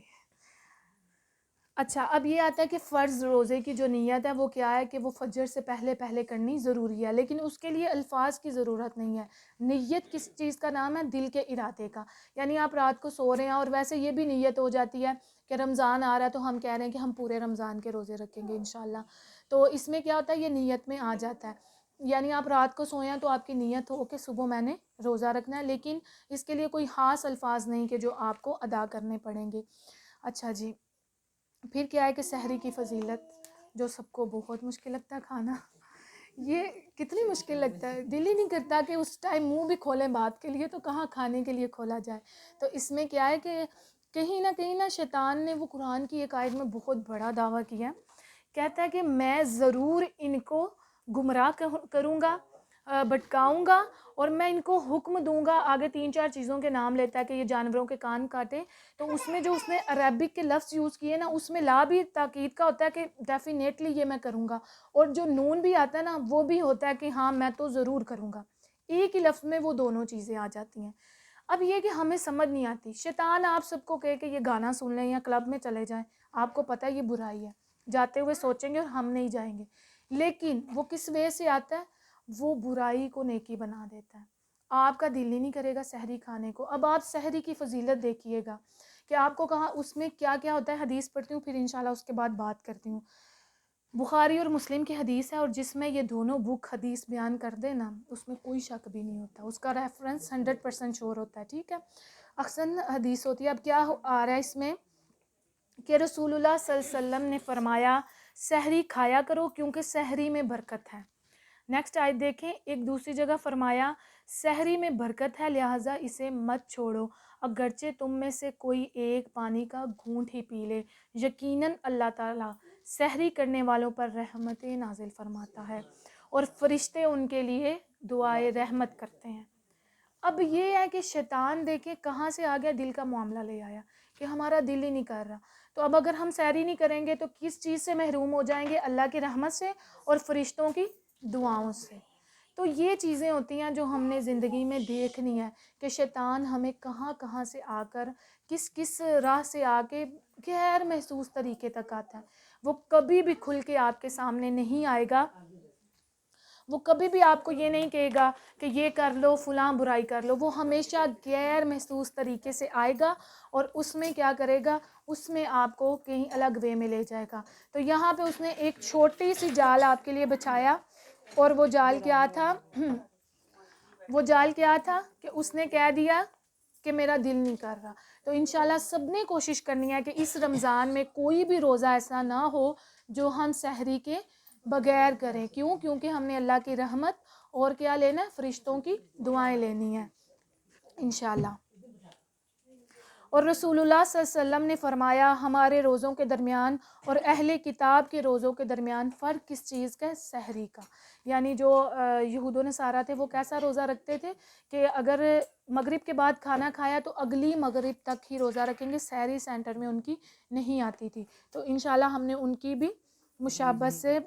Speaker 1: اچھا, اب یہ آتا ہے کہ فرض روزے کی جو نیت ہے وہ کیا ہے کہ وہ فجر سے پہلے کرنی ضروری ہے, لیکن اس کے لیے الفاظ کی ضرورت نہیں ہے. نیت کس چیز کا نام ہے؟ دل کے ارادے کا. یعنی آپ رات کو سو رہے ہیں اور ویسے یہ بھی نیت ہو جاتی ہے کہ رمضان آ رہا ہے تو ہم کہہ رہے ہیں کہ ہم پورے رمضان کے روزے رکھیں گے انشاءاللہ. تو اس میں کیا ہوتا ہے, یہ نیت میں آ جاتا ہے. یعنی آپ رات کو سوئیں تو آپ کی نیت ہو کہ صبح میں نے روزہ رکھنا ہے, لیکن اس کے لیے کوئی خاص الفاظ نہیں کہ جو آپ کو ادا کرنے پڑیں گے. اچھا جی, پھر کیا ہے کہ سحری کی فضیلت, جو سب کو بہت مشکل لگتا ہے کھانا. یہ کتنی مشکل لگتا ہے, دل ہی نہیں کرتا کہ اس ٹائم منہ بھی کھولیں بات کے لیے, تو کہاں کھانے کے لیے کھولا جائے. تو اس میں کیا ہے کہ کہیں نہ شیطان نے وہ قرآن کی ایک آیت میں بہت بڑا دعویٰ کیا ہے. کہتا ہے کہ میں ضرور ان کو گمراہ کروں گا، بھٹکاؤں گا، اور میں ان کو حکم دوں گا. آگے 3-4 چیزوں کے نام لیتا ہے کہ یہ جانوروں کے کان کاٹے. تو اس میں جو اس نے عربک کے لفظ یوز کیے نا، اس میں لا بھی تاکید کا ہوتا ہے کہ ڈیفینیٹلی یہ میں کروں گا، اور جو نون بھی آتا ہے نا وہ بھی ہوتا ہے کہ ہاں میں تو ضرور کروں گا. ایک ہی لفظ میں وہ دونوں چیزیں آ جاتی ہیں. اب یہ کہ ہمیں سمجھ نہیں آتی. شیطان آپ سب کو کہے کہ یہ گانا سن لیں یا کلب میں چلے جائیں، آپ کو پتہ ہے یہ برائی ہے، جاتے ہوئے سوچیں گے اور ہم نہیں جائیں گے. لیکن وہ کس وجہ سے آتا ہے؟ وہ برائی کو نیکی بنا دیتا ہے. آپ کا دل ہی نہیں کرے گا سحری کھانے کو. اب آپ سحری کی فضیلت دیکھیے گا کہ آپ کو کہا اس میں کیا کیا ہوتا ہے. حدیث پڑھتی ہوں، پھر انشاءاللہ اس کے بعد بات کرتی ہوں. بخاری اور مسلم کی حدیث ہے، اور جس میں یہ دونوں بک حدیث بیان کر دے نا، اس میں کوئی شک بھی نہیں ہوتا، اس کا ریفرنس 100% شور ہوتا ہے. ٹھیک ہے، احسن حدیث ہوتی ہے. اب کیا آ رہا ہے اس میں کہ رسول اللہ صلی اللہ علیہ وسلم نے فرمایا سحری کھایا کرو کیونکہ سحری میں برکت ہے. نیکسٹ آیت دیکھیں، ایک دوسری جگہ فرمایا سحری میں برکت ہے لہٰذا اسے مت چھوڑو، اگرچہ تم میں سے کوئی ایک پانی کا گھونٹ ہی پی لے، یقیناً اللہ تعالیٰ سحری کرنے والوں پر رحمتیں نازل فرماتا ہے اور فرشتے ان کے لیے دعائے رحمت کرتے ہیں. اب یہ ہے کہ شیطان دیکھیں کہاں سے آ گیا، دل کا معاملہ لے آیا کہ ہمارا دل ہی نہیں کر رہا. تو اب اگر ہم سحری نہیں کریں گے تو کس چیز سے محروم ہو جائیں گے؟ اللہ کی رحمت سے اور فرشتوں کی دعاؤں سے. تو یہ چیزیں ہوتی ہیں جو ہم نے زندگی میں دیکھنی ہے کہ شیطان ہمیں کہاں کہاں سے آ کر کس کس راہ سے آ کے غیر محسوس طریقے تک آتا ہے. وہ کبھی بھی کھل کے آپ کے سامنے نہیں آئے گا، وہ کبھی بھی آپ کو یہ نہیں کہے گا کہ یہ کر لو، فلاں برائی کر لو. وہ ہمیشہ غیر محسوس طریقے سے آئے گا اور اس میں کیا کرے گا؟ اس میں آپ کو کہیں الگ وے میں لے جائے گا. تو یہاں پہ اس نے ایک چھوٹی سی جال آپ کے لیے بچھایا، اور وہ جال کیا تھا؟ وہ جال کیا تھا کہ اس نے کہہ دیا کہ میرا دل نہیں کر رہا. تو انشاءاللہ سب نے کوشش کرنی ہے کہ اس رمضان میں کوئی بھی روزہ ایسا نہ ہو جو ہم سحری کے بغیر کریں. کیوں؟ کیونکہ ہم نے اللہ کی رحمت اور کیا لینا ہے؟ فرشتوں کی دعائیں لینی ہیں انشاءاللہ. اور رسول اللہ صلی اللہ علیہ وسلم نے فرمایا ہمارے روزوں کے درمیان اور اہل کتاب کے روزوں کے درمیان فرق کس چیز کا ہے؟ سحری کا. یعنی جو یہود و نصارہ تھے وہ کیسا روزہ رکھتے تھے کہ اگر مغرب کے بعد کھانا کھایا تو اگلی مغرب تک ہی روزہ رکھیں گے، سحری سینٹر میں ان کی نہیں آتی تھی. تو انشاءاللہ ہم نے ان کی بھی مشابہت سے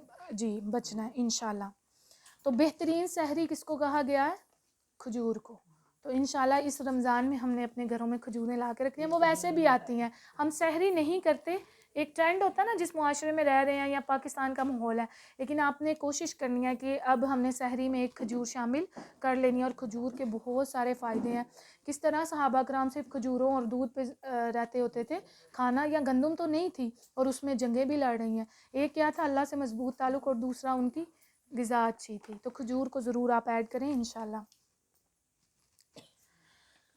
Speaker 1: بچنا ہے انشاءاللہ. تو بہترین سحری کس کو کہا گیا ہے؟ کھجور کو. تو انشاءاللہ اس رمضان میں ہم نے اپنے گھروں میں کھجوریں لا کے رکھی ہیں. وہ ویسے بھی آتی ہیں، ہم سحری نہیں کرتے. ایک ٹرینڈ ہوتا ہے نا جس معاشرے میں رہ رہے ہیں یا پاکستان کا ماحول ہے، لیکن آپ نے کوشش کرنی ہے کہ اب ہم نے سحری میں ایک کھجور شامل کر لینی ہے. اور کھجور کے بہت سارے فائدے ہیں. کس طرح صحابہ کرام صرف کھجوروں اور دودھ پہ رہتے ہوتے تھے، کھانا یا گندم تو نہیں تھی، اور اس میں جنگیں بھی لڑ رہی ہیں. ایک کیا تھا؟ اللہ سے مضبوط تعلق، اور دوسرا ان کی غذا اچھی تھی. تو کھجور کو ضرور آپ ایڈ کریں انشاءاللہ.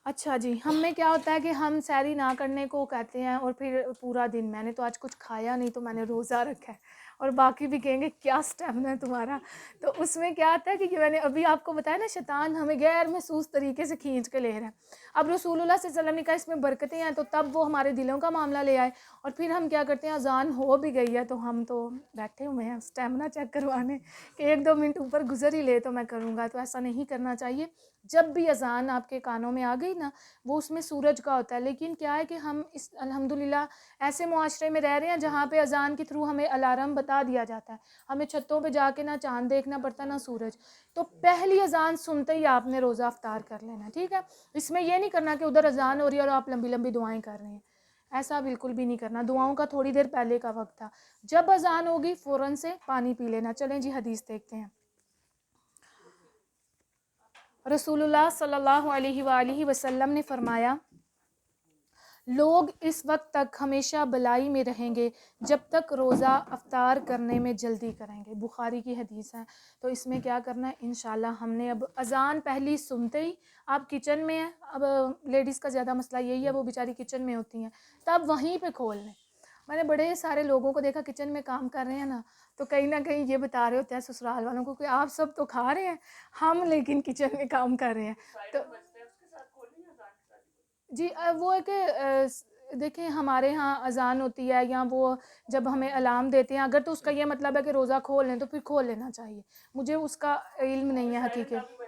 Speaker 1: اچھا جی، ہم میں کیا ہوتا ہے کہ ہم سحری نہ کرنے کو کہتے ہیں اور پھر پورا دن میں نے تو آج کچھ کھایا نہیں تو میں نے روزہ رکھا ہے، اور باقی بھی کہیں گے کیا اسٹیمنا ہے تمہارا. تو اس میں کیا آتا ہے کہ میں نے ابھی آپ کو بتایا نا شیطان ہمیں غیر محسوس طریقے سے کھینچ کے لے رہا ہے. اب رسول اللہ صلی اللہ علیہ وسلم نے کہا اس میں برکتیں ہیں، تو تب وہ ہمارے دلوں کا معاملہ لے آئے. اور پھر ہم کیا کرتے ہیں؟ اذان ہو بھی گئی ہے تو ہم تو بیٹھے ہوئے ہیں اسٹیمنا چیک کروانے کہ 1-2 منٹ اوپر گزر ہی لے تو میں کروں گا. تو ایسا نہیں کرنا چاہیے. جب بھی اذان آپ کے کانوں میں آ گئی نا، وہ اس میں سورج کا ہوتا ہے. لیکن کیا ہے کہ ہم اس الحمدللہ ایسے معاشرے میں رہ رہے ہیں جہاں پہ اذان کے تھرو ہمیں الارم بتا دیا جاتا ہے. ہمیں چھتوں پہ جا کے نہ چاند دیکھنا پڑتا نہ سورج. تو پہلی اذان سنتے ہی آپ نے روزہ افطار کر لینا. ٹھیک ہے، اس میں یہ نہیں کرنا کہ ادھر اذان ہو رہی ہے اور آپ لمبی لمبی دعائیں کر رہے ہیں. ایسا بالکل بھی نہیں کرنا. دعاؤں کا تھوڑی دیر پہلے کا وقت تھا. جب اذان ہوگی فوراً سے پانی پی لینا. چلیں جی حدیث دیکھتے ہیں. رسول اللہ صلی اللہ علیہ وآلہ وسلم نے فرمایا لوگ اس وقت تک ہمیشہ بلائی میں رہیں گے جب تک روزہ افطار کرنے میں جلدی کریں گے. بخاری کی حدیث ہے. تو اس میں کیا کرنا ہے؟ انشاءاللہ ہم نے اب اذان پہلی سنتے ہی آپ کچن میں ہیں، اب لیڈیز کا زیادہ مسئلہ یہی ہے وہ بیچاری کچن میں ہوتی ہیں، تب وہیں پہ کھول لیں. میں نے بڑے سارے لوگوں کو دیکھا کچن میں کام کر رہے ہیں نا، تو کہیں نہ کہیں یہ بتا رہے ہوتے ہیں سسرال والوں کو کہ آپ سب تو کھا رہے ہیں، ہم لیکن کچن میں کام کر رہے ہیں. تو جی وہ ہے کہ دیکھیں ہمارے ہاں اذان ہوتی ہے یا وہ جب ہمیں الارم دیتے ہیں، اگر تو اس کا یہ مطلب ہے کہ روزہ کھول لیں تو پھر کھول لینا چاہیے. مجھے اس کا علم نہیں ہے حقیقت.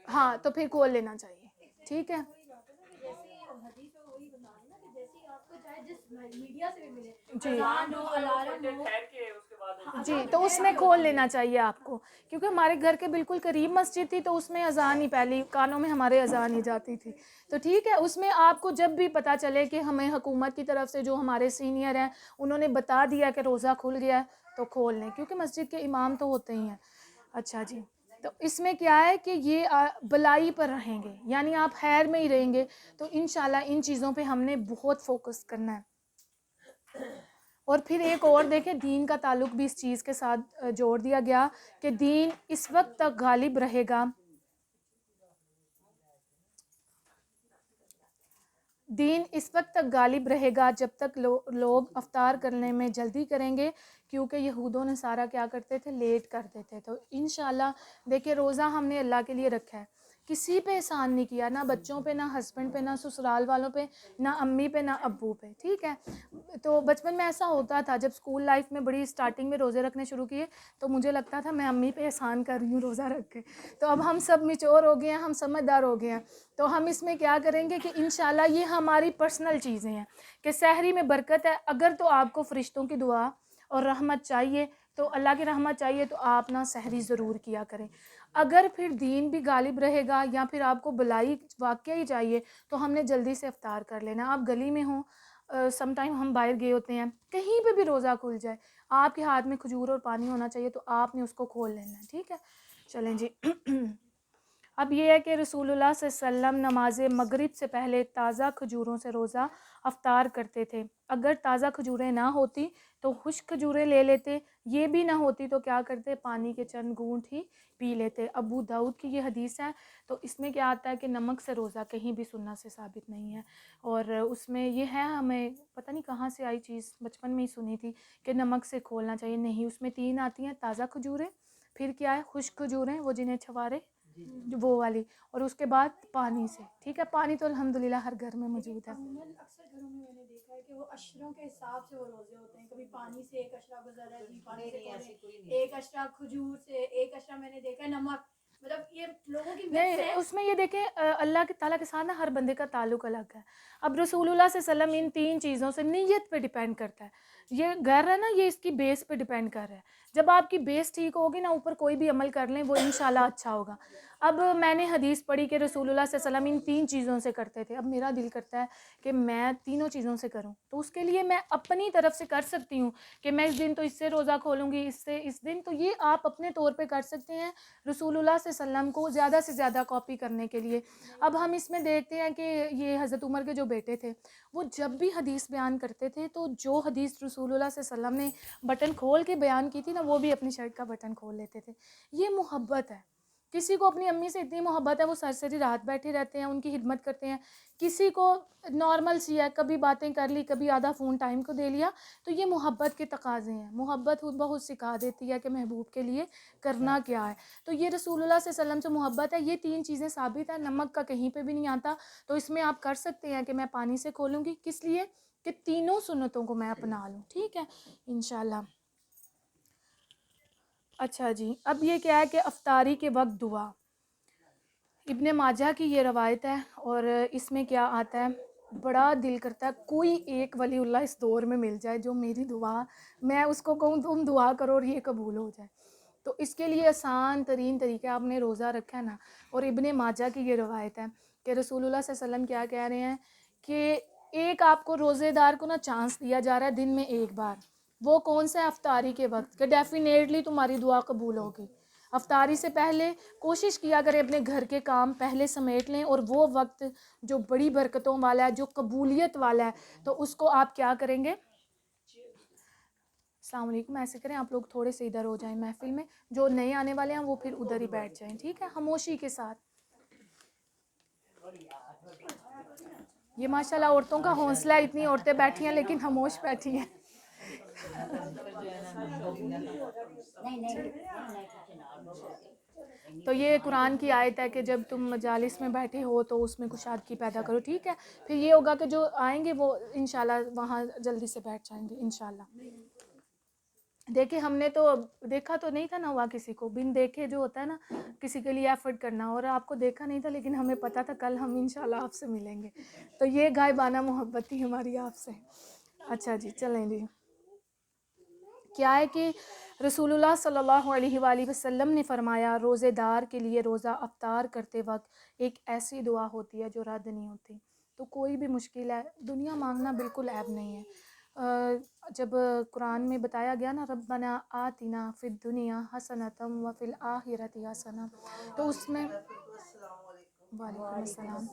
Speaker 1: ہاں تو پھر کھول لینا چاہیے. ٹھیک ہے
Speaker 2: جیسے حدیث میں وہی بتا رہے نا کہ جیسے آپ کو چاہے جس میڈیا سے بھی ملے،
Speaker 1: جی
Speaker 2: اذان ہو، الارم ہو،
Speaker 1: جی تو اس میں کھول لینا چاہیے آپ کو، کیونکہ ہمارے گھر کے بالکل قریب مسجد تھی تو اس میں اذان ہی پہلی کانوں میں ہمارے اذان ہی جاتی تھی. تو ٹھیک ہے، اس میں آپ کو جب بھی پتہ چلے کہ ہمیں حکومت کی طرف سے جو ہمارے سینئر ہیں انہوں نے بتا دیا کہ روزہ کھل گیا ہے تو کھول لیں، کیونکہ مسجد کے امام تو ہوتے ہی ہیں. اچھا جی، تو اس میں کیا ہے کہ یہ بلائی پر رہیں گے، یعنی آپ خیر میں ہی رہیں گے. تو انشاءاللہ ان چیزوں پہ ہم نے بہت فوکس کرنا ہے. اور پھر ایک اور دیکھیں، دین کا تعلق بھی اس چیز کے ساتھ جوڑ دیا گیا کہ دین اس وقت تک غالب رہے گا، دین اس وقت تک غالب رہے گا جب تک لوگ افطار کرنے میں جلدی کریں گے، کیونکہ یہود و نصارہ کیا کرتے تھے، لیٹ کرتے تھے. تو انشاءاللہ دیکھیں روزہ ہم نے اللہ کے لیے رکھا ہے، کسی پہ احسان نہیں کیا، نہ بچوں پہ، نہ ہسبینڈ پہ، نہ سسرال والوں پہ، نہ امی پہ، نہ ابو پہ. ٹھیک ہے، تو بچپن میں ایسا ہوتا تھا جب اسکول لائف میں بڑی اسٹارٹنگ میں روزے رکھنے شروع کیے تو مجھے لگتا تھا میں امی پہ احسان کر رہی ہوں روزہ رکھ کے. تو اب ہم سب میچور ہو گئے ہیں، ہم سمجھدار ہو گئے ہیں، تو ہم اس میں کیا کریں گے کہ انشاءاللہ یہ ہماری پرسنل چیزیں ہیں کہ سحری میں برکت ہے. اگر تو آپ کو فرشتوں کی دعا اور رحمت چاہیے، تو اللہ کی رحمت چاہیے، تو آپ نا سحری ضرور کیا کریں. اگر پھر دین بھی غالب رہے گا یا پھر آپ کو بلائی واقعی چاہیے تو ہم نے جلدی سے افطار کر لینا. آپ گلی میں ہوں، سم ٹائم ہم باہر گئے ہوتے ہیں، کہیں پہ بھی روزہ کھل جائے، آپ کے ہاتھ میں کھجور اور پانی ہونا چاہیے تو آپ نے اس کو کھول لینا ہے. ٹھیک ہے، چلیں جی. اب یہ ہے کہ رسول اللہ صلی اللہ علیہ وسلم نماز مغرب سے پہلے تازہ کھجوروں سے روزہ افطار کرتے تھے. اگر تازہ کھجوریں نہ ہوتی تو خشک کھجوریں لے لیتے، یہ بھی نہ ہوتی تو کیا کرتے، پانی کے چند گھونٹ ہی پی لیتے. ابو داؤد کی یہ حدیث ہے. تو اس میں کیا آتا ہے کہ نمک سے روزہ کہیں بھی سنت سے ثابت نہیں ہے، اور اس میں یہ ہے، ہمیں پتہ نہیں کہاں سے آئی چیز، بچپن میں ہی سنی تھی کہ نمک سے کھولنا چاہیے. نہیں، اس میں 3 آتی ہیں، تازہ کھجوریں، پھر کیا ہے خشک کھجوریں وہ جنہیں چھوارے وہ والی، اور اس کے بعد پانی سے. ٹھیک ہے، پانی تو الحمدللہ ہر گھر میں موجود ہے.
Speaker 2: عموماً اکثر گھروں میں نے دیکھا ہے کہ وہ اشروں کے حساب سے وہ روزے ہوتے ہیں. کبھی پانی سے ایک اشرا گزر ہے، پانی سے کھولیں، ایک اشرا کھجور سے، ایک اشرا میں نے دیکھا ہے نمک. مطلب یہ لوگوں کی
Speaker 1: نہیں، اس میں یہ دیکھیں اللہ کے تعالیٰ کے ساتھ نا ہر بندے کا تعلق الگ ہے. اب رسول اللہ صلی اللہ علیہ وسلم ان 3 چیزوں سے، نیت پہ ڈیپینڈ کرتا ہے. یہ گھر ہے نا، یہ اس کی بیس پہ ڈیپینڈ کر رہا ہے. جب آپ کی بیس ٹھیک ہوگی نا، اوپر کوئی بھی عمل کر لیں وہ انشاءاللہ اچھا ہوگا. اب میں نے حدیث پڑھی کہ رسول اللہ صلی اللہ علیہ وسلم ان 3 چیزوں سے کرتے تھے. اب میرا دل کرتا ہے کہ میں تینوں چیزوں سے کروں، تو اس کے لیے میں اپنی طرف سے کر سکتی ہوں کہ میں اس دن تو اس سے روزہ کھولوں گی، اس سے اس دن. تو یہ آپ اپنے طور پہ کر سکتے ہیں رسول اللہ صلی اللہ علیہ وسلم کو زیادہ سے زیادہ کاپی کرنے کے لیے. اب ہم اس میں دیکھتے ہیں کہ یہ حضرت عمر کے جو بیٹے تھے وہ جب بھی حدیث بیان کرتے تھے تو جو حدیث رسول اللہ صلی اللہ علیہ وسلم نے بٹن کھول کے بیان کی تھی نا، وہ بھی اپنی شرٹ کا بٹن کھول لیتے تھے. یہ محبت ہے. کسی کو اپنی امی سے اتنی محبت ہے وہ سرسری رات بیٹھے رہتے ہیں، ان کی خدمت کرتے ہیں. کسی کو نارمل سی ہے، کبھی باتیں کر لی، کبھی آدھا فون ٹائم کو دے لیا. تو یہ محبت کے تقاضے ہیں. محبت خود بہت سکھا دیتی ہے کہ محبوب کے لیے کرنا کیا ہے. تو یہ رسول اللہ صلی اللہ علیہ وسلم سے محبت ہے. یہ 3 چیزیں ثابت ہیں، نمک کا کہیں پہ بھی نہیں آتا. تو اس میں آپ کر سکتے ہیں کہ میں پانی سے کھولوں گی، کس لیے کہ تینوں سنتوں کو میں اپنا لوں. ٹھیک ہے انشاءاللہ. اچھا جی، اب یہ کیا ہے کہ افطاری کے وقت دعا. ابن ماجہ کی یہ روایت ہے، اور اس میں کیا آتا ہے، بڑا دل کرتا ہے کوئی ایک ولی اللہ اس دور میں مل جائے جو میری دعا، میں اس کو کہوں تم دعا کرو اور یہ قبول ہو جائے. تو اس کے لیے آسان ترین طریقہ، آپ نے روزہ رکھا ہے نا، اور ابن ماجہ کی یہ روایت ہے کہ رسول اللہ صلی اللہ علیہ وسلم کیا کہہ رہے ہیں کہ ایک آپ کو روزے دار کو نا چانس دیا جا رہا ہے دن میں ایک بار. وہ کون سا ہے؟ افطاری کے وقت، کہ ڈیفینیٹلی تمہاری دعا قبول ہوگی. افطاری سے پہلے کوشش کیا کریں اپنے گھر کے کام پہلے سمیٹ لیں، اور وہ وقت جو بڑی برکتوں والا ہے، جو قبولیت والا ہے، تو اس کو آپ کیا کریں گے. السلام علیکم. ایسے کریں آپ لوگ تھوڑے سے ادھر ہو جائیں محفل میں، جو نئے آنے والے ہیں وہ پھر ادھر ہی بیٹھ جائیں. ٹھیک ہے، خاموشی کے ساتھ. یہ ماشاءاللہ عورتوں کا حوصلہ ہے، اتنی عورتیں بیٹھی ہیں لیکن خاموش بیٹھی ہیں. تو یہ قرآن کی آیت ہے کہ جب تم مجالس میں بیٹھے ہو تو اس میں کشادگی پیدا کرو، ٹھیک ہے. پھر یہ ہوگا کہ جو آئیں گے وہ انشاءاللہ وہاں جلدی سے بیٹھ جائیں گے انشاءاللہ. دیکھیں ہم نے تو دیکھا تو نہیں تھا نا ہوا کسی کو، بن دیکھے جو ہوتا ہے نا کسی کے لیے ایفرٹ کرنا، اور آپ کو دیکھا نہیں تھا لیکن ہمیں پتا تھا کل ہم انشاءاللہ آپ سے ملیں گے، تو یہ غائبانہ محبت تھی ہماری آپ سے. اچھا جی چلیں جی. کیا ہے کہ رسول اللہ صلی اللہ علیہ وآلہ وسلم نے فرمایا روزے دار کے لیے روزہ افطار کرتے وقت ایک ایسی دعا ہوتی ہے جو رد نہیں ہوتی. تو کوئی بھی مشکل ہے، دنیا مانگنا بالکل عیب نہیں ہے. جب قرآن میں بتایا گیا نا ربنا آتنا فی الدنیا حسنۃ وفی الآخرۃ حسنہ، تو اس میں وعلیکم السلام،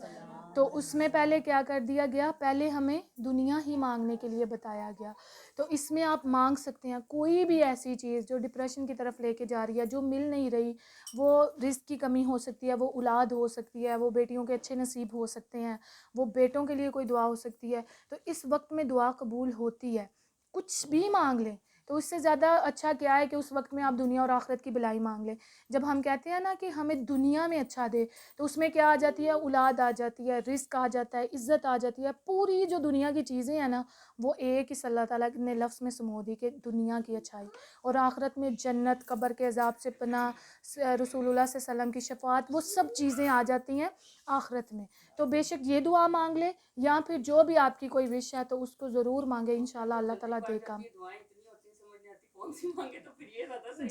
Speaker 1: تو اس میں پہلے کیا کر دیا گیا، پہلے ہمیں دنیا ہی مانگنے کے لیے بتایا گیا. تو اس میں آپ مانگ سکتے ہیں کوئی بھی ایسی چیز جو ڈپریشن کی طرف لے کے جا رہی ہے، جو مل نہیں رہی، وہ رزق کی کمی ہو سکتی ہے، وہ اولاد ہو سکتی ہے، وہ بیٹیوں کے اچھے نصیب ہو سکتے ہیں، وہ بیٹوں کے لیے کوئی دعا ہو سکتی ہے. تو اس وقت میں دعا قبول ہوتی ہے، کچھ بھی مانگ لیں. تو اس سے زیادہ اچھا کیا ہے کہ اس وقت میں آپ دنیا اور آخرت کی بھلائی مانگ لیں. جب ہم کہتے ہیں نا کہ ہمیں دنیا میں اچھا دے، تو اس میں کیا آ جاتی ہے، اولاد آ جاتی ہے، رزق آ جاتا ہے، عزت آ جاتی ہے. پوری جو دنیا کی چیزیں ہیں نا وہ ایک ہی اللہ تعالیٰ نے لفظ میں سمو دی کہ دنیا کی اچھائی، اور آخرت میں جنت، قبر کے عذاب سے پناہ، رسول اللہ صلی اللہ علیہ وسلم کی شفاعت، وہ سب چیزیں آ جاتی ہیں آخرت میں. تو بے شک یہ دعا مانگ لیں، یا پھر جو بھی آپ کی کوئی وش ہے تو اس کو ضرور مانگے، انشاءاللہ اللہ تعالیٰ دے گا.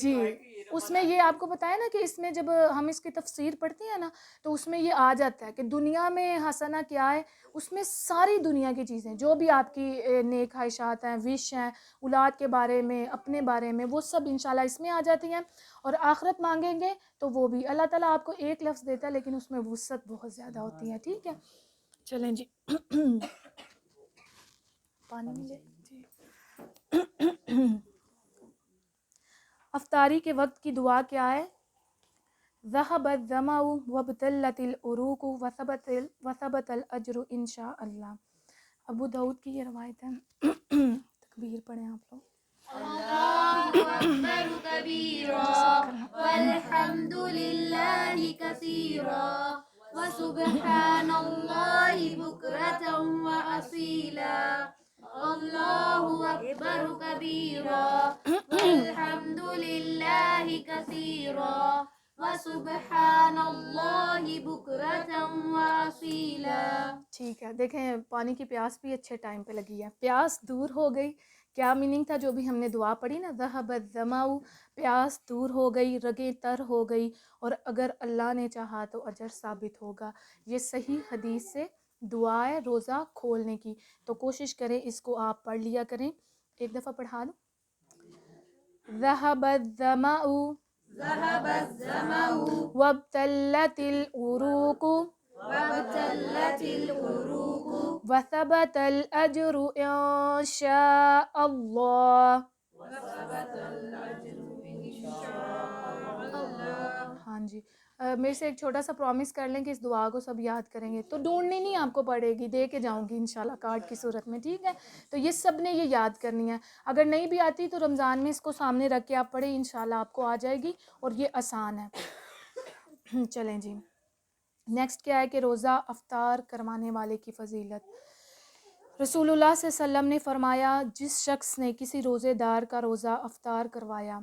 Speaker 1: جی اس میں یہ آپ کو بتایا نا کہ اس میں جب ہم اس کی تفسیر پڑھتے ہیں نا تو اس میں یہ آ جاتا ہے کہ دنیا میں حسنہ کیا ہے، اس میں ساری دنیا کی چیزیں جو بھی آپ کی نیک خواہشات ہیں، وش ہیں، اولاد کے بارے میں، اپنے بارے میں، وہ سب انشاءاللہ اس میں آ جاتی ہیں. اور آخرت مانگیں گے تو وہ بھی اللہ تعالیٰ آپ کو ایک لفظ دیتا ہے لیکن اس میں وسعت بہت زیادہ ہوتی ہے. ٹھیک ہے چلیں جی. پانی ملے جی. افطاری کے وقت کی دعا کیا ہے؟ ذهب الظمأ وابتلت العروق وثبت الاجر انشاء اللہ. ابو داؤد کی یہ روایت ہے. تکبیر پڑھیں آپ لوگ.
Speaker 3: اللہ اکبر کبیرا والحمد للہ کثیرا وسبحان اللہ بکرۃ واصیلا. اللہ اکبر کبیرا والحمد للہ کثیرا وسبحان اللہ بکرۃ واصیلا.
Speaker 1: ٹھیک ہے، دیکھیں پانی کی پیاس بھی اچھے ٹائم پہ لگی ہے، پیاس دور ہو گئی. کیا میننگ تھا جو بھی ہم نے دعا پڑھی نا، ذہب الظمأ، پیاس دور ہو گئی، رگیں تر ہو گئی، اور اگر اللہ نے چاہا تو اجر ثابت ہوگا. یہ صحیح حدیث سے دعا ہے روزہ کھولنے کی، تو کوشش کریں اس کو آپ پڑھ لیا کریں. ایک دفعہ پڑھا دوں. ذہب الظمأ
Speaker 3: ذهب الظمأ
Speaker 1: وابتلت العروق
Speaker 3: وابتلت العروق
Speaker 1: وثبت الأجر إن شاء الله.
Speaker 3: وثبت الأجر إن شاء الله.
Speaker 1: ہاں جی میرے سے ایک چھوٹا سا پرومس کر لیں کہ اس دعا کو سب یاد کریں گے، تو ڈھونڈنی نہیں آپ کو پڑے گی، دے کے جاؤں گی انشاءاللہ کارڈ کی صورت میں. ٹھیک ہے تو یہ سب نے یہ یاد کرنی ہے. اگر نہیں بھی آتی تو رمضان میں اس کو سامنے رکھ کے آپ پڑھیں، انشاءاللہ آپ کو آ جائے گی، اور یہ آسان ہے. چلیں جی نیکسٹ کیا ہے کہ روزہ افطار کروانے والے کی فضیلت. رسول اللہ صلی اللہ علیہ وسلم نے فرمایا جس شخص نے کسی روزے دار کا روزہ افطار کروایا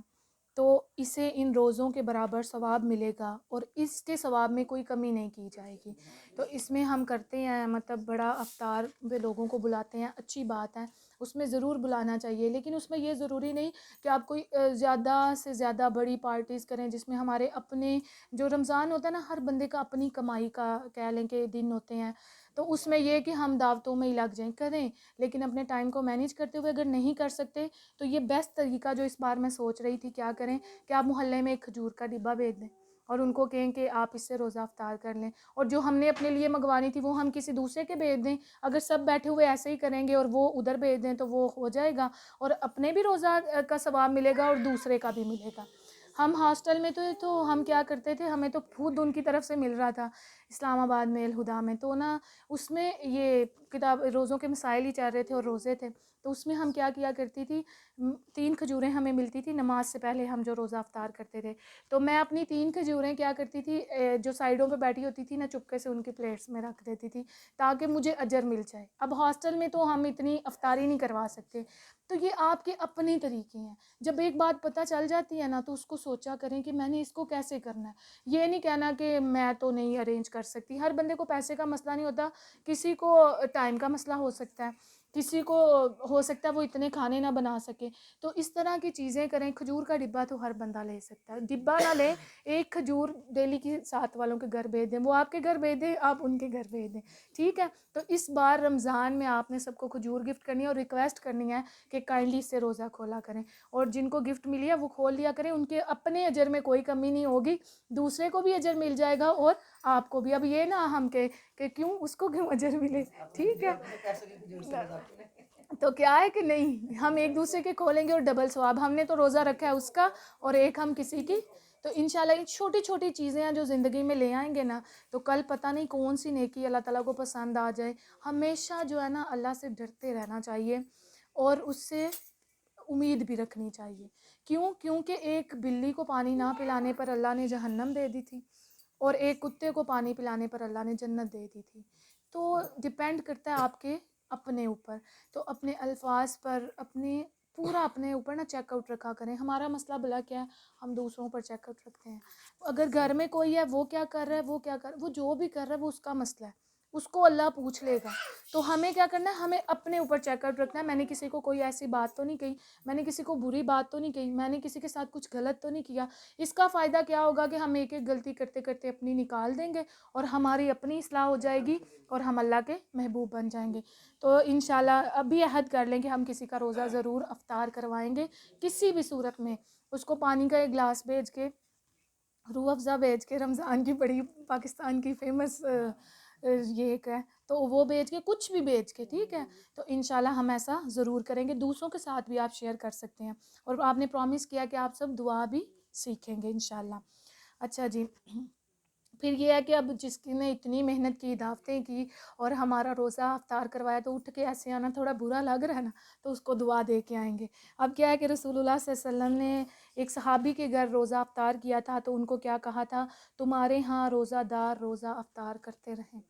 Speaker 1: تو اسے ان روزوں کے برابر ثواب ملے گا، اور اس کے ثواب میں کوئی کمی نہیں کی جائے گی. تو اس میں ہم کرتے ہیں مطلب بڑا افطار پہ لوگوں کو بلاتے ہیں، اچھی بات ہے، اس میں ضرور بلانا چاہیے، لیکن اس میں یہ ضروری نہیں کہ آپ کوئی زیادہ سے زیادہ بڑی پارٹیز کریں جس میں ہمارے اپنے جو رمضان ہوتا ہے نا ہر بندے کا اپنی کمائی کا کہہ لیں کہ دن ہوتے ہیں، تو اس میں یہ کہ ہم دعوتوں میں ہی لگ جائیں، کریں لیکن اپنے ٹائم کو مینیج کرتے ہوئے. اگر نہیں کر سکتے تو یہ بیسٹ طریقہ جو اس بار میں سوچ رہی تھی کیا کریں کہ آپ محلے میں ایک کھجور کا ڈبہ بھیج دیں اور ان کو کہیں کہ آپ اس سے روزہ افطار کر لیں، اور جو ہم نے اپنے لیے منگوانی تھی وہ ہم کسی دوسرے کے بھیج دیں. اگر سب بیٹھے ہوئے ایسے ہی کریں گے اور وہ ادھر بھیج دیں تو وہ ہو جائے گا، اور اپنے بھی روزہ کا ثواب ملے گا اور دوسرے کا بھی ملے گا. ہم ہاسٹل میں تو ہم کیا کرتے تھے، ہمیں تو خود ان کی طرف سے مل رہا تھا اسلام آباد میں الہدا میں، تو نا اس میں یہ کتاب روزوں کے مسائل ہی چل رہے تھے اور روزے تھے، تو اس میں ہم کیا کیا کرتی تھی، 3 کھجوریں ہمیں ملتی تھی نماز سے پہلے ہم جو روزہ افطار کرتے تھے، تو میں اپنی 3 کھجوریں کیا کرتی تھی، جو سائڈوں پہ بیٹھی ہوتی تھی نا، چپکے سے ان کی پلیٹس میں رکھ دیتی تھی تاکہ مجھے اجر مل جائے۔ اب ہاسٹل میں تو ہم اتنی افطاری نہیں کروا سکتے، تو یہ آپ کے اپنے طریقے ہیں۔ جب ایک بات پتہ چل جاتی ہے نا تو اس کو سوچا کریں کہ میں نے اس کو کیسے کرنا ہے۔ یہ نہیں کہنا کہ میں تو نہیں ارینج کر سکتی، ہر بندے کو پیسے کا مسئلہ نہیں ہوتا، کسی کو ٹائم کا مسئلہ ہو سکتا ہے، کسی کو ہو سکتا ہے وہ اتنے کھانے نہ بنا سکے، تو اس طرح کی چیزیں کریں۔ کھجور کا ڈبہ تو ہر بندہ لے سکتا ہے، ڈبہ نہ لے، ایک کھجور ڈیلی کی ساتھ والوں کے گھر بھیج دیں، وہ آپ کے گھر بھیج دیں، آپ ان کے گھر بھیج دیں، ٹھیک ہے۔ تو اس بار رمضان میں آپ نے سب کو کھجور گفٹ کرنی ہے اور ریکویسٹ کرنی ہے کہ کائنڈلی سے روزہ کھولا کریں، اور جن کو گفٹ ملی ہے وہ کھول لیا کریں، ان کے اپنے اجر میں کوئی کمی نہیں ہوگی، دوسرے کو بھی اجر مل جائے گا اور آپ کو بھی۔ اب یہ نہ ہم کہ کیوں اس کو کیوں اجر ملے، ٹھیک ہے۔ تو کیا ہے کہ نہیں، ہم ایک دوسرے کے کھولیں گے اور ڈبل ثواب، ہم نے تو روزہ رکھا ہے اس کا اور ایک ہم کسی کی۔ تو انشاءاللہ یہ چھوٹی چھوٹی چیزیں ہیں جو زندگی میں لے آئیں گے نا، تو کل پتہ نہیں کون سی نیکی اللہ تعالیٰ کو پسند آ جائے۔ ہمیشہ جو ہے نا اللہ سے ڈرتے رہنا چاہیے اور اس سے امید بھی رکھنی چاہیے۔ کیونکہ ایک بلی کو پانی نہ پلانے پر اللہ نے جہنم دے دی تھی، اور ایک کتے کو پانی پلانے پر اللہ نے جنت دے دی تھی۔ تو ڈیپینڈ کرتا ہے آپ کے اپنے اوپر، تو اپنے الفاظ پر پورا اپنے اوپر نا چیک آؤٹ رکھا کریں۔ ہمارا مسئلہ بھلا کیا ہے، ہم دوسروں پر چیک آؤٹ رکھتے ہیں۔ اگر گھر میں کوئی ہے وہ کیا کر رہا ہے، وہ جو بھی کر رہا ہے وہ اس کا مسئلہ ہے، اس کو اللہ پوچھ لے گا۔ تو ہمیں کیا کرنا ہے، ہمیں اپنے اوپر چیک آؤٹ رکھنا ہے۔ میں نے کسی کو کوئی ایسی بات تو نہیں کہی، میں نے کسی کو بری بات تو نہیں کہی، میں نے کسی کے ساتھ کچھ غلط تو نہیں کیا۔ اس کا فائدہ کیا ہوگا کہ ہم ایک ایک غلطی کرتے کرتے اپنی نکال دیں گے اور ہماری اپنی اصلاح ہو جائے گی اور ہم اللہ کے محبوب بن جائیں گے۔ تو انشاءاللہ ابھی عہد کر لیں کہ ہم کسی کا روزہ ضرور افطار کروائیں گے کسی بھی صورت میں، اس کو پانی کا ایک گلاس بھیج کے، روح افزا بھیج کے، رمضان کی بڑی پاکستان کی فیمس یہ ایک ہے تو وہ بھیج کے، کچھ بھی بھیج کے، ٹھیک ہے۔ تو انشاءاللہ ہم ایسا ضرور کریں گے، دوسروں کے ساتھ بھی آپ شیئر کر سکتے ہیں، اور آپ نے پرومس کیا کہ آپ سب دعا بھی سیکھیں گے انشاءاللہ۔ اچھا جی، پھر یہ ہے کہ اب جس کی نے اتنی محنت کی، دعوتیں کی اور ہمارا روزہ افطار کروایا، تو اٹھ کے ایسے آنا تھوڑا برا لگ رہا ہے نا، تو اس کو دعا دے کے آئیں گے۔ اب کیا ہے کہ رسول اللہ صلی اللہ علیہ وسلم نے ایک صحابی کے گھر روزہ افطار کیا تھا، تو ان کو کیا کہا تھا، تمہارے ہاں روزہ دار روزہ افطار کرتے رہیں۔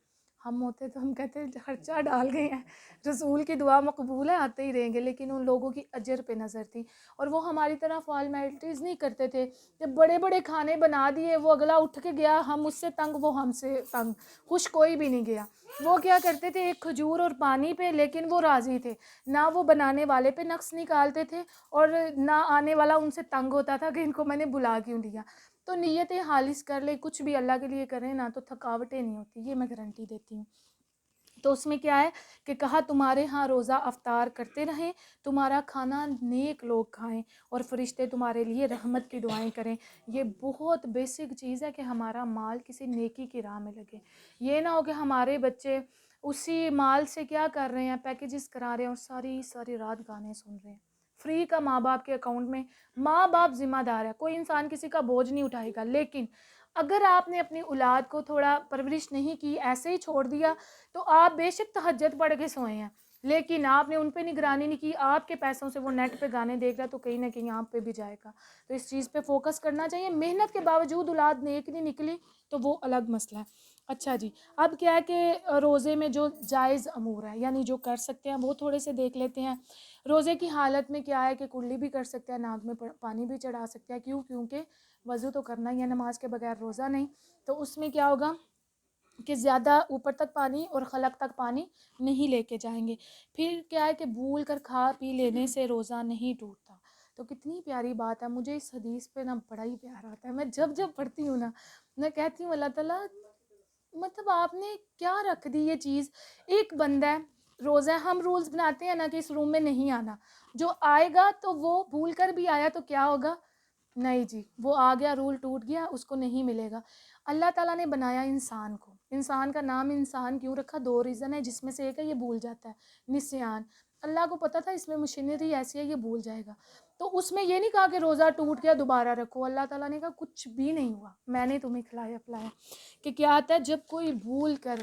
Speaker 1: ہم ہوتے تو ہم کہتے خرچہ ڈال گئے ہیں، رسول کی دعا مقبول ہے، آتے ہی رہیں گے، لیکن ان لوگوں کی اجر پہ نظر تھی، اور وہ ہماری طرح فارمیلٹیز نہیں کرتے تھے۔ جب بڑے بڑے کھانے بنا دیے، وہ اگلا اٹھ کے گیا، ہم اس سے تنگ، وہ ہم سے تنگ، خوش کوئی بھی نہیں گیا۔ وہ کیا کرتے تھے، ایک کھجور اور پانی پہ، لیکن وہ راضی تھے، نہ وہ بنانے والے پہ نقص نکالتے تھے اور نہ آنے والا ان سے تنگ ہوتا تھا کہ ان کو میں نے بلا کیوں دیا۔ تو نیتیں خالص کر لیں، کچھ بھی اللہ کے لیے کریں نا تو تھکاوٹیں نہیں ہوتی، یہ میں گارنٹی دیتی ہوں۔ تو اس میں کیا ہے کہ کہا تمہارے ہاں روزہ افطار کرتے رہیں، تمہارا کھانا نیک لوگ کھائیں اور فرشتے تمہارے لیے رحمت کی دعائیں کریں۔ یہ بہت بیسک چیز ہے کہ ہمارا مال کسی نیکی کی راہ میں لگے۔ یہ نہ ہو کہ ہمارے بچے اسی مال سے کیا کر رہے ہیں، پیکیجز کرا رہے ہیں اور ساری ساری رات گانے سن رہے ہیں۔ فری کا ماں باپ کے اکاؤنٹ میں، ماں باپ ذمہ دار ہے، کوئی انسان کسی کا بوجھ نہیں اٹھائے گا، لیکن اگر آپ نے اپنی اولاد کو تھوڑا پرورش نہیں کی، ایسے ہی چھوڑ دیا، تو آپ بے شک تہجد پڑھ کے سوئے ہیں لیکن آپ نے ان پہ نگرانی نہیں کی، آپ کے پیسوں سے وہ نیٹ پہ گانے دیکھ رہا تو کہیں نہ کہیں آپ پہ بھی جائے گا۔ تو اس چیز پہ فوکس کرنا چاہیے۔ محنت کے باوجود اولاد نیک نہیں نکلی تو وہ الگ مسئلہ ہے۔ اچھا جی، اب کیا ہے کہ روزے میں جو جائز امور ہے، یعنی جو کر سکتے ہیں وہ تھوڑے سے دیکھ لیتے ہیں۔ روزے کی حالت میں کیا ہے کہ کلی بھی کر سکتے ہیں، ناک میں پانی بھی چڑھا سکتے ہیں، کیونکہ وضو تو کرنا ہی ہے، نماز کے بغیر روزہ نہیں۔ تو اس میں کیا ہوگا کہ زیادہ اوپر تک پانی اور خلق تک پانی نہیں لے کے جائیں گے۔ پھر کیا ہے کہ بھول کر کھا پی لینے سے روزہ نہیں ٹوٹتا۔ تو کتنی پیاری بات ہے، مجھے اس حدیث پہ نا بڑا ہی پیار آتا ہے، میں جب پڑھتی ہوں نا میں کہتی ہوں اللہ تعالیٰ، مطلب آپ نے کیا رکھ دی یہ چیز۔ ایک بندہ ہے، روزہ ہے، ہم رولز بناتے ہیں نا کہ اس روم میں نہیں آنا، جو آئے گا تو وہ بھول کر بھی آیا تو کیا ہوگا، نہیں جی وہ آ گیا، رول ٹوٹ گیا، اس کو نہیں ملے گا۔ اللہ تعالیٰ نے بنایا انسان کو، انسان کا نام انسان کیوں رکھا، 2 ریزن ہے، جس میں سے ایک ہے یہ بھول جاتا ہے، نسیان۔ اللہ کو پتہ تھا اس میں مشینری ایسی ہے یہ بھول جائے گا، تو اس میں یہ نہیں کہا کہ روزہ ٹوٹ گیا دوبارہ رکھو۔ اللہ تعالیٰ نے کہا کچھ بھی نہیں ہوا، میں نے تمہیں کھلایا پلایا۔ کہ کیا آتا ہے، جب کوئی بھول کر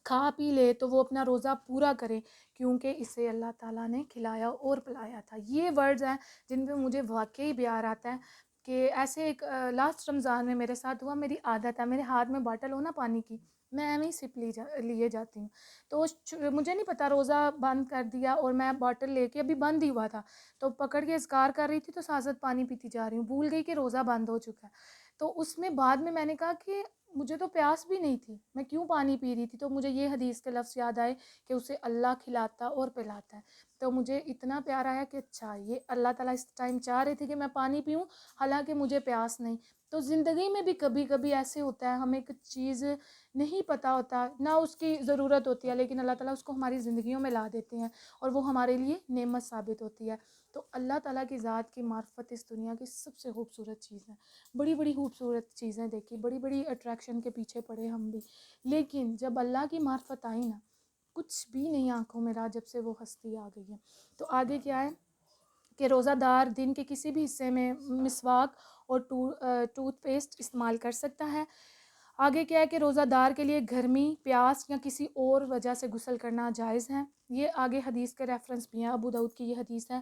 Speaker 1: کھا پی لے تو وہ اپنا روزہ پورا کرے، کیونکہ اسے اللہ تعالیٰ نے کھلایا اور پلایا تھا۔ یہ ورڈز ہیں جن پہ مجھے واقعی پیار آتا ہے کہ ایسے ایک لاسٹ رمضان میں میرے ساتھ ہوا، میری عادت ہے میرے ہاتھ میں باٹل ہو نا پانی کی، میں ایویں سپ لیے جاتی ہوں، تو مجھے نہیں پتا روزہ بند کر دیا اور میں باٹل لے کے ابھی بند ہی ہوا تھا تو پکڑ کے اذکار کر رہی تھی تو ساتھ ساتھ پانی پیتی جا رہی ہوں، بھول گئی کہ روزہ بند ہو چکا ہے۔ تو اس میں بعد میں نے کہا کہ مجھے تو پیاس بھی نہیں تھی، میں کیوں پانی پی رہی تھی؟ تو مجھے یہ حدیث کے لفظ یاد آئے کہ اسے اللہ کھلاتا اور پلاتا ہے، تو مجھے اتنا پیار آیا کہ اچھا یہ اللہ تعالیٰ اس ٹائم چاہ رہے تھے کہ میں پانی پیوں حالانکہ مجھے پیاس نہیں۔ تو زندگی میں بھی کبھی کبھی ایسے ہوتا ہے، ہمیں ایک چیز نہیں پتہ ہوتا، نہ اس کی ضرورت ہوتی ہے، لیکن اللہ تعالیٰ اس کو ہماری زندگیوں میں لا دیتے ہیں اور وہ ہمارے لیے نعمت ثابت ہوتی ہے۔ تو اللہ تعالیٰ کی ذات کی معرفت اس دنیا کی سب سے خوبصورت چیز ہے، بڑی بڑی خوبصورت چیزیں دیکھی، بڑی بڑی اٹریکشن کے پیچھے پڑے ہم بھی، لیکن جب اللہ کی معرفت آئی نا کچھ بھی نہیں آنکھوں میں رہا جب سے وہ ہستی آ گئی ہے۔ تو آگے کیا ہے کہ روزہ دار دن کے کسی بھی حصے میں مسواک اور ٹوتھ پیسٹ استعمال کر سکتا ہے۔ آگے کیا ہے کہ روزہ دار کے لیے گرمی، پیاس یا کسی اور وجہ سے غسل کرنا جائز ہے، یہ آگے حدیث کے ریفرنس بھی ہیں، ابو داؤد کی یہ حدیث ہے۔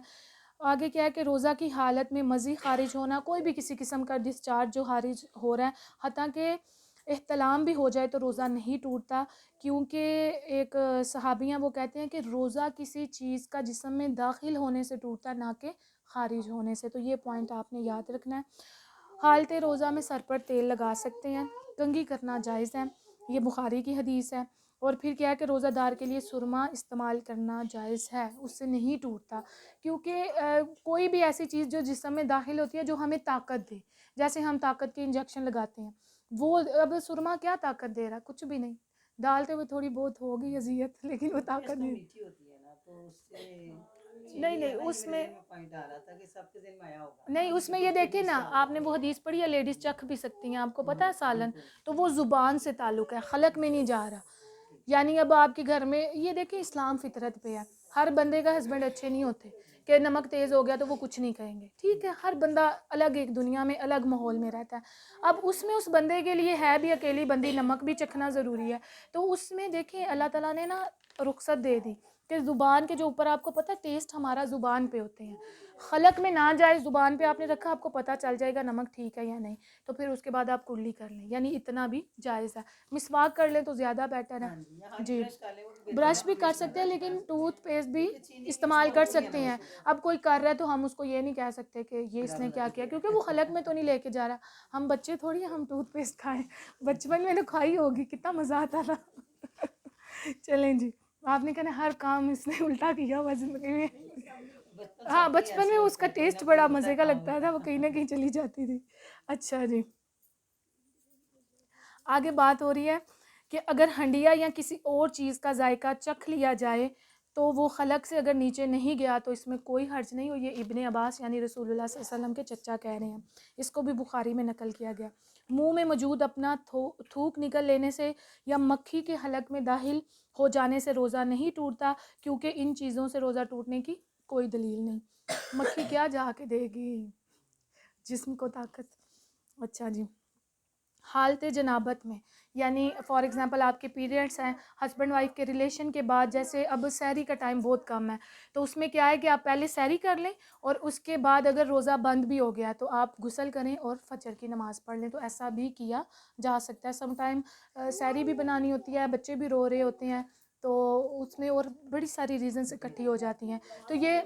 Speaker 1: آگے کیا ہے کہ روزہ کی حالت میں مزی خارج ہونا، کوئی بھی کسی قسم کا ڈسچارج جو خارج ہو رہا ہے، حتیٰ کہ احتلام بھی ہو جائے تو روزہ نہیں ٹوٹتا، کیونکہ ایک صحابی ہیں وہ کہتے ہیں کہ روزہ کسی چیز کا جسم میں داخل ہونے سے ٹوٹتا نہ کہ خارج ہونے سے، تو یہ پوائنٹ آپ نے یاد رکھنا ہے۔ حالت روزہ میں سر پر تیل لگا سکتے ہیں، کنگھی کرنا جائز ہے، یہ بخاری کی حدیث ہے۔ اور پھر کیا ہے کہ روزہ دار کے لیے سرما استعمال کرنا جائز ہے، اس سے نہیں ٹوٹتا، کیونکہ کوئی بھی ایسی چیز جو جسم میں داخل ہوتی ہے جو ہمیں طاقت دے، جیسے ہم طاقت کے انجیکشن لگاتے ہیں، وہ اب سرما کیا طاقت دے رہا ہے؟ کچھ بھی نہیں، ڈالتے ہوئے تھوڑی بہت ہوگی اذیت لیکن وہ طاقت نہیں۔
Speaker 4: میٹھی ہوتی ہے نا تو اس سے
Speaker 1: نہیں اس میں
Speaker 4: پوائنٹ آ رہا تھا کہ سب کے ذہن میں آیا ہوگا
Speaker 1: نہیں، اس میں یہ دیکھیں نا، آپ نے وہ حدیث پڑھی ہے لیڈیز چکھ بھی سکتی ہیں، آپ کو پتہ ہے سالن، تو وہ زبان سے تعلق ہے، خلق میں نہیں جا رہا۔ یعنی اب آپ کے گھر میں یہ دیکھیں اسلام فطرت پہ ہے، ہر بندے کا ہسبینڈ اچھے نہیں ہوتے کہ نمک تیز ہو گیا تو وہ کچھ نہیں کہیں گے، ٹھیک ہے، ہر بندہ الگ ایک دنیا میں الگ ماحول میں رہتا ہے، اب اس میں اس بندے کے لیے ہے بھی اکیلی بندی نمک بھی چکھنا ضروری ہے، تو اس میں دیکھیں اللہ تعالیٰ نے نا رخصت دے دی کہ زبان کے جو اوپر آپ کو پتہ ہے ٹیسٹ ہمارا زبان پہ ہوتے ہیں، خلق میں نہ جائے، زبان پہ آپ نے رکھا آپ کو پتہ چل جائے گا نمک ٹھیک ہے یا نہیں، تو پھر اس کے بعد آپ کلی کر لیں، یعنی اتنا بھی جائز ہے، مسواک کر لیں تو زیادہ بیٹر ہے جی، برش بھی کر سکتے ہیں لیکن ٹوتھ پیسٹ بھی استعمال کر سکتے ہیں۔ اب کوئی کر رہا ہے تو ہم اس کو یہ نہیں کہہ سکتے کہ یہ اس نے کیا کیا، کیونکہ وہ خلق میں تو نہیں لے کے جا رہا، ہم بچے تھوڑی ہیں ہم ٹوتھ پیسٹ کھائیں، بچپن میں تو کھائی ہوگی، کتنا مزہ آتا تھا چلیں جی، آپ نے کہنا ہر کام اس نے الٹا کیا ہوا زندگی میں، ہاں بچپن میں اس کا ٹیسٹ بڑا مزے کا لگتا تھا، وہ کہیں نہ کہیں چلی جاتی تھی۔ اچھا جی، آگے بات ہو رہی ہے کہ اگر ہنڈیا یا کسی اور چیز کا ذائقہ چکھ لیا جائے تو وہ خلق سے اگر نیچے نہیں گیا تو اس میں کوئی حرج نہیں ہو، یہ ابن عباس یعنی رسول اللہ صلی اللہ علیہ وسلم کے چچا کہہ رہے ہیں، اس کو بھی بخاری میں نقل کیا گیا۔ منہ میں موجود اپنا تھوک نکل لینے سے یا مکھی کے حلق میں داخل ہو جانے سے روزہ نہیں ٹوٹتا، کیونکہ ان چیزوں سے روزہ ٹوٹنے کی کوئی دلیل نہیں، مکھی کیا جا کے دے گی جسم کو طاقت۔ اچھا جی، حالت جنابت میں، یعنی فار ایگزامپل آپ کے پیریڈس ہیں، ہسبینڈ وائف کے ریلیشن کے بعد، جیسے اب سحری کا ٹائم بہت کم ہے تو اس میں کیا ہے کہ آپ پہلے سحری کر لیں اور اس کے بعد اگر روزہ بند بھی ہو گیا تو آپ غسل کریں اور فجر کی نماز پڑھ لیں، تو ایسا بھی کیا جا سکتا ہے۔ سم ٹائم سحری بھی بنانی ہوتی ہے، بچے بھی رو رہے ہوتے ہیں تو اس میں اور بڑی ساری ریزنز اکٹھی ہو جاتی ہیں، تو یہ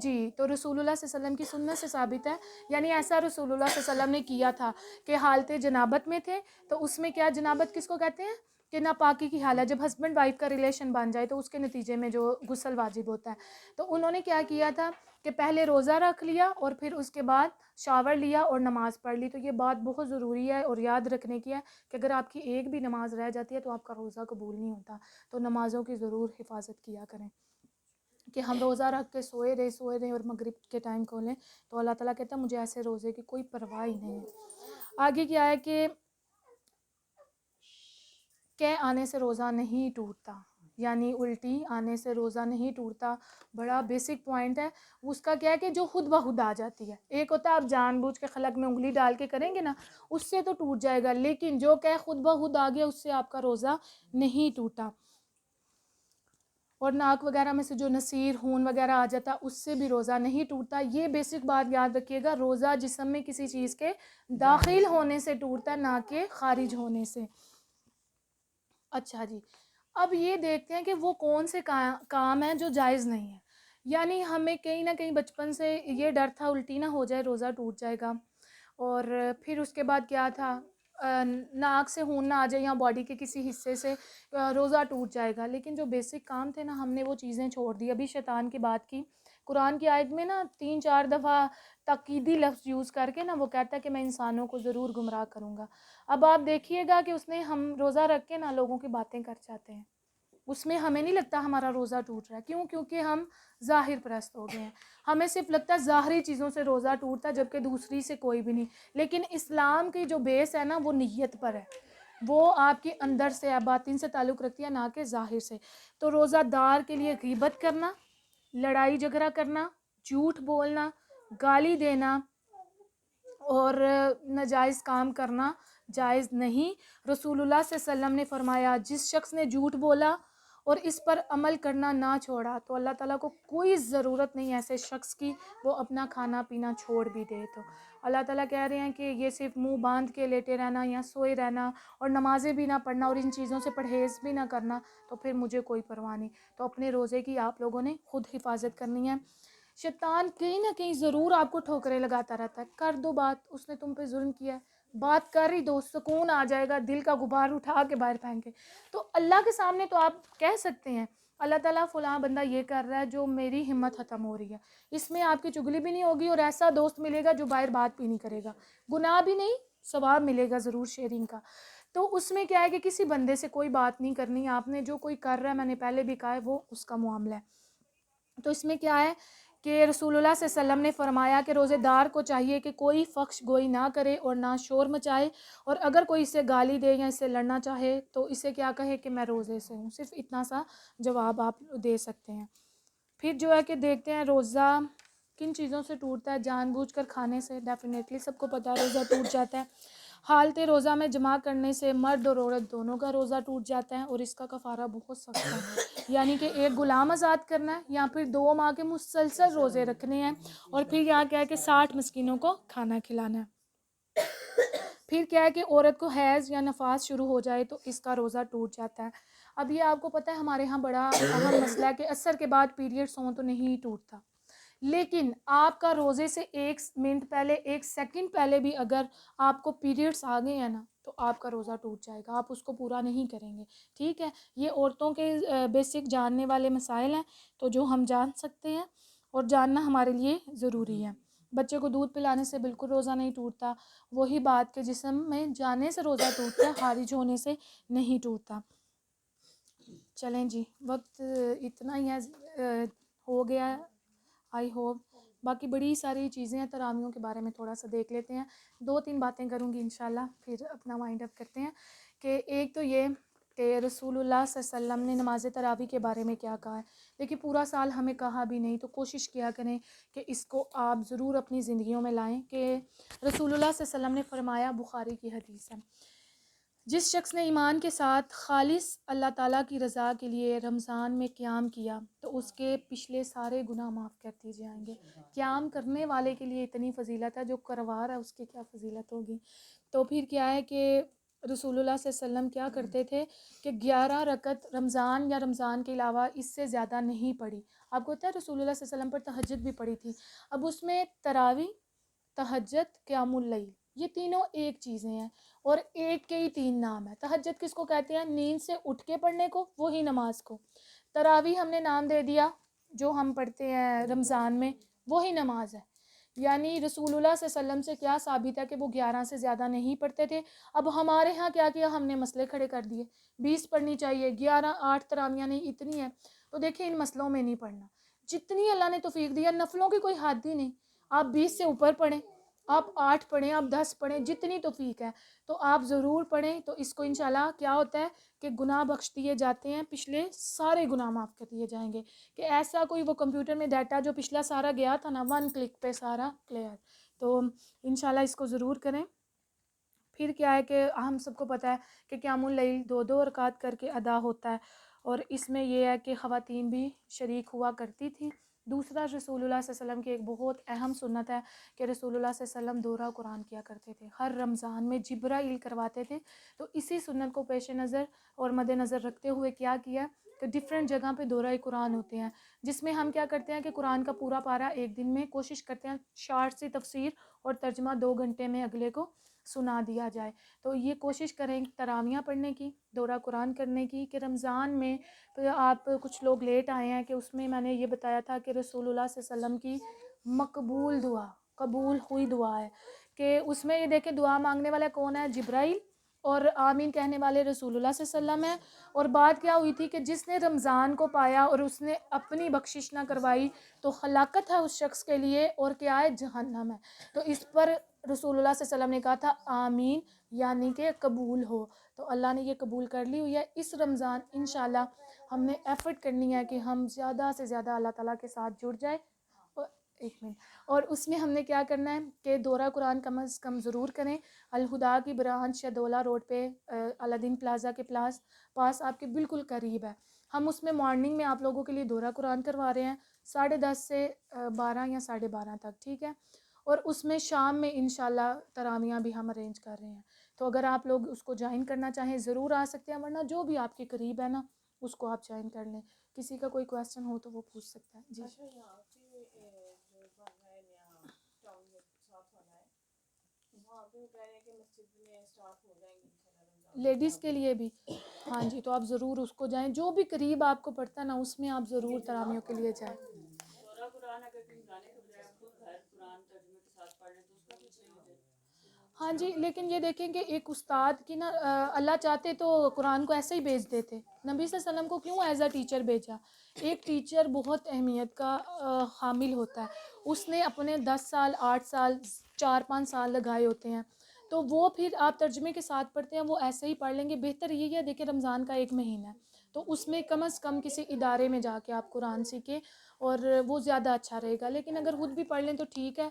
Speaker 1: جی، تو رسول اللہ صلی اللہ علیہ وسلم کی سنت سے ثابت ہے، یعنی ایسا رسول اللہ صلی اللہ علیہ وسلم نے کیا تھا کہ حالت جنابت میں تھے، تو اس میں کیا، جنابت کس کو کہتے ہیں کہ ناپاکی کی حالت، جب ہسبینڈ وائف کا ریلیشن بن جائے تو اس کے نتیجے میں جو غسل واجب ہوتا ہے، تو انہوں نے کیا کیا تھا کہ پہلے روزہ رکھ لیا اور پھر اس کے بعد شاور لیا اور نماز پڑھ لی، تو یہ بات بہت ضروری ہے اور یاد رکھنے کی ہے کہ اگر آپ کی ایک بھی نماز رہ جاتی ہے تو آپ کا روزہ قبول نہیں ہوتا، تو نمازوں کی ضرور حفاظت کیا کریں، کہ ہم روزہ رکھ کے سوئے رہے اور مغرب کے ٹائم کھولیں تو اللہ تعالیٰ کہتا ہے مجھے ایسے روزے کی کوئی پرواہ ہی نہیں ہے۔ آگے کیا ہے کہ آنے سے روزہ نہیں ٹوٹتا، یعنی الٹی آنے سے روزہ نہیں ٹوٹتا، بڑا بیسک پوائنٹ ہے، اس کا کیا ہے کہ جو خود بخود آ جاتی ہے، ایک ہوتا ہے آپ جان بوجھ کے خلق میں انگلی ڈال کے کریں گے نا، اس سے تو ٹوٹ جائے گا، لیکن جو کہ خود بخود آ گیا اس سے آپ کا روزہ نہیں ٹوٹا۔ اور ناک وغیرہ میں سے جو نصیر خون وغیرہ آ جاتا ہے اس سے بھی روزہ نہیں ٹوٹتا. یہ بیسک بات یاد رکھیے گا, روزہ جسم میں کسی چیز کے داخل ہونے سے ٹوٹتا ہے, نہ کہ خارج ہونے سے. اچھا جی, اب یہ دیکھتے ہیں کہ وہ کون سے کام ہیں جو جائز نہیں ہیں. یعنی ہمیں کہیں نہ کہیں بچپن سے یہ ڈر تھا الٹی نہ ہو جائے, روزہ ٹوٹ جائے گا. اور پھر اس کے بعد کیا تھا, ناک سے خون نہ آ جائے یا باڈی کے کسی حصے سے روزہ ٹوٹ جائے گا. لیکن جو بیسک کام تھے نا, ہم نے وہ چیزیں چھوڑ دی. ابھی شیطان کی بات کی, قرآن کی آیت میں نا 3-4 دفعہ تاکیدی لفظ یوز کر کے نا وہ کہتا ہے کہ میں انسانوں کو ضرور گمراہ کروں گا. اب آپ دیکھیے گا کہ اس نے ہم روزہ رکھ کے نا لوگوں کی باتیں کر جاتے ہیں, اس میں ہمیں نہیں لگتا ہمارا روزہ ٹوٹ رہا ہے. کیوں؟ کیونکہ ہم ظاہر پرست ہو گئے ہیں. ہمیں صرف لگتا ہے ظاہری چیزوں سے روزہ ٹوٹتا ہے, جبکہ دوسری سے کوئی بھی نہیں. لیکن اسلام کی جو بیس ہے نا وہ نیت پر ہے, وہ آپ کے اندر سے ہے, باطن سے تعلق رکھتی ہے, نہ کہ ظاہر سے. تو روزہ دار کے لیے غیبت کرنا, لڑائی جھگڑا کرنا, جھوٹ بولنا, گالی دینا اور ناجائز کام کرنا جائز نہیں. رسول اللہ صلی اللہ علیہ وسلم نے فرمایا جس شخص نے جھوٹ بولا اور اس پر عمل کرنا نہ چھوڑا تو اللہ تعالیٰ کو کوئی ضرورت نہیں ایسے شخص کی وہ اپنا کھانا پینا چھوڑ بھی دے. تو اللہ تعالیٰ کہہ رہے ہیں کہ یہ صرف منہ باندھ کے لیٹے رہنا یا سوئے رہنا اور نمازیں بھی نہ پڑھنا اور ان چیزوں سے پرہیز بھی نہ کرنا تو پھر مجھے کوئی پرواہ نہیں. تو اپنے روزے کی آپ لوگوں نے خود حفاظت کرنی ہے. شیطان کہیں نہ کہیں ضرور آپ کو ٹھوکریں لگاتا رہتا ہے. کر دو بات, اس نے تم پہ ظلم کیا ہے, بات کر ہی دو, سکون آ جائے گا, دل کا غبار اٹھا کے باہر پھینک کے. تو اللہ کے سامنے تو آپ کہہ سکتے ہیں اللہ تعالیٰ فلاں بندہ یہ کر رہا ہے جو میری ہمت ختم ہو رہی ہے, اس میں آپ کی چگلی بھی نہیں ہوگی اور ایسا دوست ملے گا جو باہر بات بھی نہیں کرے گا, گناہ بھی نہیں, ثواب ملے گا ضرور شیئرنگ کا. تو اس میں کیا ہے کہ کسی بندے سے کوئی بات نہیں کرنی. آپ نے جو کوئی کر رہا ہے, میں نے پہلے بھی کہا ہے, وہ اس کا معاملہ ہے. تو اس میں کیا ہے کہ رسول اللہ صلی اللہ علیہ وسلم نے فرمایا کہ روزے دار کو چاہیے کہ کوئی فحش گوئی نہ کرے اور نہ شور مچائے, اور اگر کوئی اسے گالی دے یا اسے لڑنا چاہے تو اسے کیا کہے کہ میں روزے سے ہوں. صرف اتنا سا جواب آپ دے سکتے ہیں. پھر جو ہے کہ دیکھتے ہیں روزہ کن چیزوں سے ٹوٹتا ہے. جان بوجھ کر کھانے سے ڈیفینیٹلی سب کو پتہ ہے روزہ ٹوٹ جاتا ہے. حالت روزہ میں جمع کرنے سے مرد اور عورت دونوں کا روزہ ٹوٹ جاتا ہے, اور اس کا کفارہ بہت سخت ہے. یعنی کہ ایک غلام آزاد کرنا ہے یا پھر 2 ماہ کے مسلسل روزے رکھنے ہیں, اور پھر یہاں کیا ہے کہ 60 مسکینوں کو کھانا کھلانا ہے. پھر کیا ہے کہ عورت کو حیض یا نفاس شروع ہو جائے تو اس کا روزہ ٹوٹ جاتا ہے. اب یہ آپ کو پتہ ہے ہمارے ہاں بڑا اہم مسئلہ ہے کہ عصر کے بعد پیریڈس ہوں تو نہیں ٹوٹتا, لیکن آپ کا روزے سے 1 منٹ پہلے 1 سیکنڈ پہلے بھی اگر آپ کو پیریڈس آ گئے ہیں نا تو آپ کا روزہ ٹوٹ جائے گا, آپ اس کو پورا نہیں کریں گے. ٹھیک ہے, یہ عورتوں کے بیسک جاننے والے مسائل ہیں تو جو ہم جان سکتے ہیں اور جاننا ہمارے لیے ضروری ہے. بچے کو دودھ پلانے سے بالکل روزہ نہیں ٹوٹتا. وہی بات کہ جسم میں جانے سے روزہ ٹوٹتا ہے, خارج ہونے سے نہیں ٹوٹتا. چلیں جی, وقت اتنا ہی ہے, ہو گیا آئی ہوپ. باقی بڑی ساری چیزیں ہیں, تراویحوں کے بارے میں تھوڑا سا دیکھ لیتے ہیں. 2-3 باتیں کروں گی انشاءاللہ, پھر اپنا وائنڈ اپ کرتے ہیں. کہ ایک تو یہ کہ رسول اللہ صلی اللہ علیہ وسلم نے نماز تراویح کے بارے میں کیا کہا ہے. دیکھیے پورا سال ہمیں کہا بھی نہیں, تو کوشش کیا کریں کہ اس کو آپ ضرور اپنی زندگیوں میں لائیں. کہ رسول اللہ صلی اللہ علیہ وسلم نے فرمایا, بخاری کی حدیث ہے, جس شخص نے ایمان کے ساتھ خالص اللہ تعالیٰ کی رضا کے لیے رمضان میں قیام کیا تو اس کے پچھلے سارے گناہ معاف کر دیے جائیں گے. قیام کرنے والے کے لیے اتنی فضیلت ہے, جو کروا رہا ہے اس کی کیا فضیلت ہوگی. تو پھر کیا ہے کہ رسول اللہ صلی اللہ علیہ وسلم کیا کرتے تھے کہ 11 رکعت رمضان یا رمضان کے علاوہ اس سے زیادہ نہیں پڑھی. آپ کو پتہ ہے رسول اللہ صلی اللہ علیہ وسلم پر تہجد بھی پڑھی تھی. اب اس میں تراویح, تہجد, قیام اللیل, یہ تینوں ایک چیزیں ہیں اور ایک کے ہی 3 نام ہیں. تہجد کس کو کہتے ہیں؟ نیند سے اٹھ کے پڑھنے کو, وہی نماز کو. تراویح ہم نے نام دے دیا جو ہم پڑھتے ہیں رمضان میں, وہی نماز ہے. یعنی رسول اللہ صلی اللہ علیہ وسلم سے کیا ثابت ہے کہ وہ 11 سے زیادہ نہیں پڑھتے تھے. اب ہمارے ہاں کیا کیا ہم نے مسئلے کھڑے کر دیے, 20 پڑھنی چاہیے, 11, 8 تراویحیں نہیں, اتنی ہیں. تو دیکھیں ان مسئلوں میں نہیں پڑھنا. جتنی اللہ نے توفیق دیا, نفلوں کی کوئی حد ہی نہیں. آپ 20 سے اوپر پڑھیں, آپ 8 پڑھیں, آپ 10 پڑھیں, جتنی توفیق ہے تو آپ ضرور پڑھیں. تو اس کو انشاءاللہ کیا ہوتا ہے کہ گناہ بخش دیے جاتے ہیں, پچھلے سارے گناہ معاف کر دیے جائیں گے. کہ ایسا کوئی وہ کمپیوٹر میں ڈیٹا جو پچھلا سارا گیا تھا نا, 1 کلک پہ سارا کلیئر. تو انشاءاللہ اس کو ضرور کریں. پھر کیا ہے کہ ہم سب کو پتہ ہے کہ قیام اللیل 2-2 رکعت کر کے ادا ہوتا ہے, اور اس میں یہ ہے کہ خواتین بھی شریک ہوا کرتی تھیں. دوسرا رسول اللہ صلی اللہ علیہ وسلم کی ایک بہت اہم سنت ہے کہ رسول اللہ صلی اللہ علیہ وسلم دورہ قرآن کیا کرتے تھے. ہر رمضان میں جبرائیل کرواتے تھے. تو اسی سنت کو پیش نظر اور مد نظر رکھتے ہوئے کیا کیا کہ ڈفرینٹ جگہ پہ دورہ قرآن ہوتے ہیں, جس میں ہم کیا کرتے ہیں کہ قرآن کا پورا پارہ ایک دن میں کوشش کرتے ہیں شارٹ سی تفسیر اور ترجمہ 2 گھنٹے میں اگلے کو سنا دیا جائے. تو یہ کوشش کریں تراویحیں پڑھنے کی, دورہ قرآن کرنے کی. کہ رمضان میں آپ کچھ لوگ لیٹ آئے ہیں کہ اس میں میں نے یہ بتایا تھا کہ رسول اللہ صلی اللہ علیہ وسلم کی مقبول دعا, قبول ہوئی دعا ہے کہ اس میں یہ دیکھیں دعا مانگنے والا کون ہے؟ جبرائیل, اور آمین کہنے والے رسول اللہ صلی اللہ علیہ وسلم ہیں. اور بات کیا ہوئی تھی کہ جس نے رمضان کو پایا اور اس نے اپنی بخشش نہ کروائی تو ہلاکت ہے اس شخص کے لیے, اور کیا ہے؟ جہنم ہے. تو اس پر رسول اللہ صلی اللہ علیہ وسلم نے کہا تھا آمین, یعنی کہ قبول ہو. تو اللہ نے یہ قبول کر لی ہوئی ہے. اس رمضان انشاءاللہ ہم نے ایفرٹ کرنی ہے کہ ہم زیادہ سے زیادہ اللہ تعالیٰ کے ساتھ جڑ جائے. اور اس میں ہم نے کیا کرنا ہے کہ دورہ قرآن کم از کم ضرور کریں. الہدا کی برانچ شہدولہ روڈ پہ الدین پلازا کے پاس آپ کے بالکل قریب ہے. ہم اس میں مارننگ میں آپ لوگوں کے لیے دورہ قرآن کروا رہے ہیں 10:30 سے 12 یا 12:30 تک, ٹھیک ہے. اور اس میں شام میں انشاءاللہ تراویحیں بھی ہم ارینج کر رہے ہیں. تو اگر آپ لوگ اس کو جوائن کرنا چاہیں ضرور آ سکتے ہیں, ورنہ جو بھی آپ کے قریب ہے نا اس کو آپ جوائن کر لیں. کسی کا کوئی کویسچن ہو تو وہ پوچھ سکتا ہے. جی
Speaker 5: اچھا یہاں پہ جو بن رہا ہے نیا ٹاؤن میں ساتھ والا ہے وہاں پہ وہ کہہ رہے ہیں کہ مسجد میں اسٹارٹ ہو جائیں گے انشاءاللہ رمضان
Speaker 1: لیڈیز کے لیے بھی, ہاں جی. تو آپ ضرور اس کو جائیں, جو بھی قریب آپ کو پڑتا ہے نا اس میں آپ ضرور تراویحوں کے لیے جائیں.
Speaker 5: دورہ قرآن اگر کہیں جانے کے بجائے ہم خود گھر قرآن ترجمے کے ساتھ پڑھ لیں تو اس کا کچھ نہیں ہو جائے.
Speaker 1: ہاں جی, لیکن یہ دیکھیں کہ ایک استاد کی نا اللہ چاہتے تو قرآن کو ایسے ہی بھیج دیتے. نبی صلی اللہ علیہ وسلم کو کیوں ایز اے ٹیچر بھیجا؟ ایک ٹیچر بہت اہمیت کا حامل ہوتا ہے. اس نے اپنے 10 سال 8 سال 4-5 سال لگائے ہوتے ہیں. تو وہ پھر آپ ترجمے کے ساتھ پڑھتے ہیں, وہ ایسے ہی پڑھ لیں گے. بہتر یہی ہے دیکھیں رمضان کا 1 مہینہ ہے تو اس میں کم از کم کسی ادارے میں جا کے آپ قرآن سیکھیں اور وہ زیادہ اچھا رہے گا. لیکن اگر خود بھی پڑھ لیں تو ٹھیک ہے,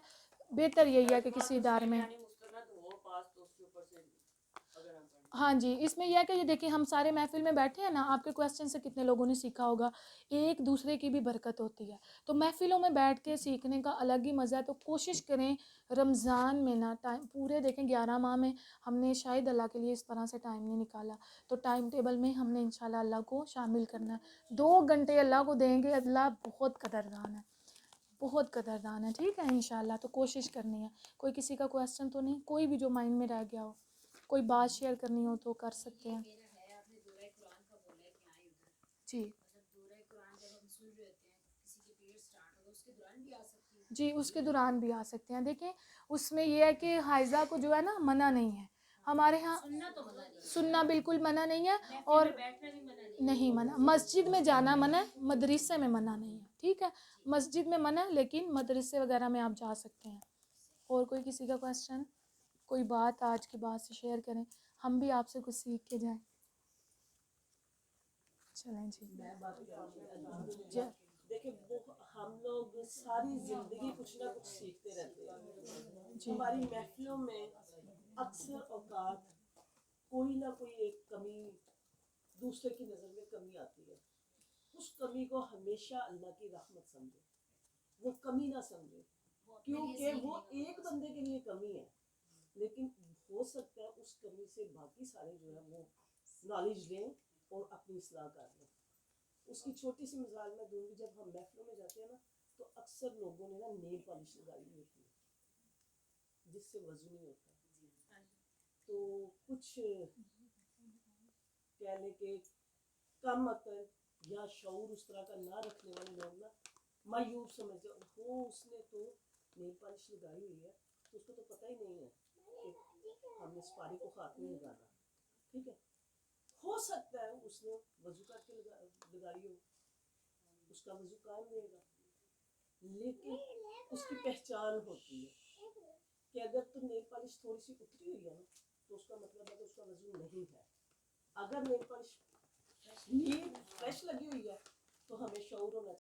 Speaker 1: بہتر یہی ہے کہ کسی ادارے میں.
Speaker 5: یعنی مستند ہو پاس تو اس کے اوپر سے اگر ہم پڑھیں.
Speaker 1: ہاں جی, اس میں یہ ہے کہ یہ دیکھیں ہم سارے محفل میں بیٹھے ہیں نا, آپ کے کویسچن سے کتنے لوگوں نے سیکھا ہوگا. ایک دوسرے کی بھی برکت ہوتی ہے. تو محفلوں میں بیٹھ کے سیکھنے کا الگ ہی مزہ ہے. تو کوشش کریں رمضان میں نا ٹائم پورے دیکھیں 11 ماہ میں ہم نے شاید اللہ کے لیے اس طرح سے ٹائم نہیں نکالا. تو ٹائم ٹیبل میں ہم نے انشاءاللہ اللہ کو شامل کرنا ہے. 2 گھنٹے اللہ کو دیں گے, اللہ بہت قدردان ہے, بہت قدردان ہے, ٹھیک ہے انشاءاللہ. تو کوشش کرنی ہے. کوئی کسی کا کویسچن تو نہیں, کوئی بھی جو مائنڈ میں رہ گیا ہو, کوئی بات شیئر کرنی ہو تو کر سکتے ہیں.
Speaker 6: آپ نے دورہ قرآن کا بولا ہے کہ آئیں ادھر,
Speaker 1: جی
Speaker 6: مطلب دورہ قرآن جب ہم سن رہے ہوتے ہیں کسی کے پیریڈ سٹارٹ ہو اس کے دوران بھی آ سکتی ہے؟
Speaker 1: جی, اس کے دوران بھی آ سکتے ہیں. دیکھیں اس میں یہ ہے کہ حائضہ کو جو ہے نا منع نہیں ہے ہمارے ہاں,
Speaker 6: سننا تو منع نہیں,
Speaker 1: سننا بالکل منع نہیں ہے.
Speaker 6: محفل
Speaker 1: اور
Speaker 6: میں بیٹھنا بھی منع نہیں.
Speaker 1: نہیں منع, مسجد میں جانا منع ہے, مدرسے میں منع نہیں ہے, ٹھیک ہے. مسجد میں منع ہے لیکن مدرسے وغیرہ میں آپ جا سکتے ہیں. اور کوئی کسی کا کویسچن, کوئی بات آج کی بات سے شیئر کریں, ہم بھی آپ سے کچھ سیکھ کے جائیں. چلیں جی.
Speaker 7: میں بات کروں
Speaker 1: جی
Speaker 7: دیکھیں ہم لوگ ساری زندگی کچھ نہ کچھ سیکھتے رہتے ہیں.
Speaker 1: جی
Speaker 7: ہماری محفلوں میں اکثر اوقات کوئی نہ کوئی ایک کمی دوسرے کی نظر میں کمی آتی ہے. اس کمی کو ہمیشہ اللہ کی رحمت سمجھے, وہ کمی نہ سمجھے, کیونکہ وہ ایک بندے کے لیے کمی ہے لیکن ہو سکتا ہے اس کمی سے باقی سارے جو ہے وہ نالج لیں اور اپنی اصلاح کر لیں. اس کی چھوٹی سی مثال میں دوں گی. جب ہم محفلوں میں جاتے ہیں نا تو اکثر لوگوں نے نا نیل پالش لگائی ہوتی ہے جس سے وضو نہیں ہوتا. تو کچھ کہہ لیں کہ کم عقل یا شعور اس طرح کا نہ رکھنے والے لوگ نا مایوب سمجھتے ہیں وہ اس نے تو نیل پالش لگائی ہوئی ہے تو اس کو تو پتہ ہی نہیں ہے کہ ہم نے سپاری کو ہاتھ نہیں لگانا. ٹھیک ہے, ہو سکتا ہے اس نے وضو کر کے لگائی ہو, اس کا وضو قائم رہے گا, لیکن اس کی پہچان ہوتی ہے کہ اگر تو نیل پالش تھوڑی سی اتری ہوئی ہے نا تو اس کا مطلب ہے کہ اس کا وضو نہیں ہے. اگر نیل پالش فریش لگی ہوئی ہے تو ہمیں شعور ہونا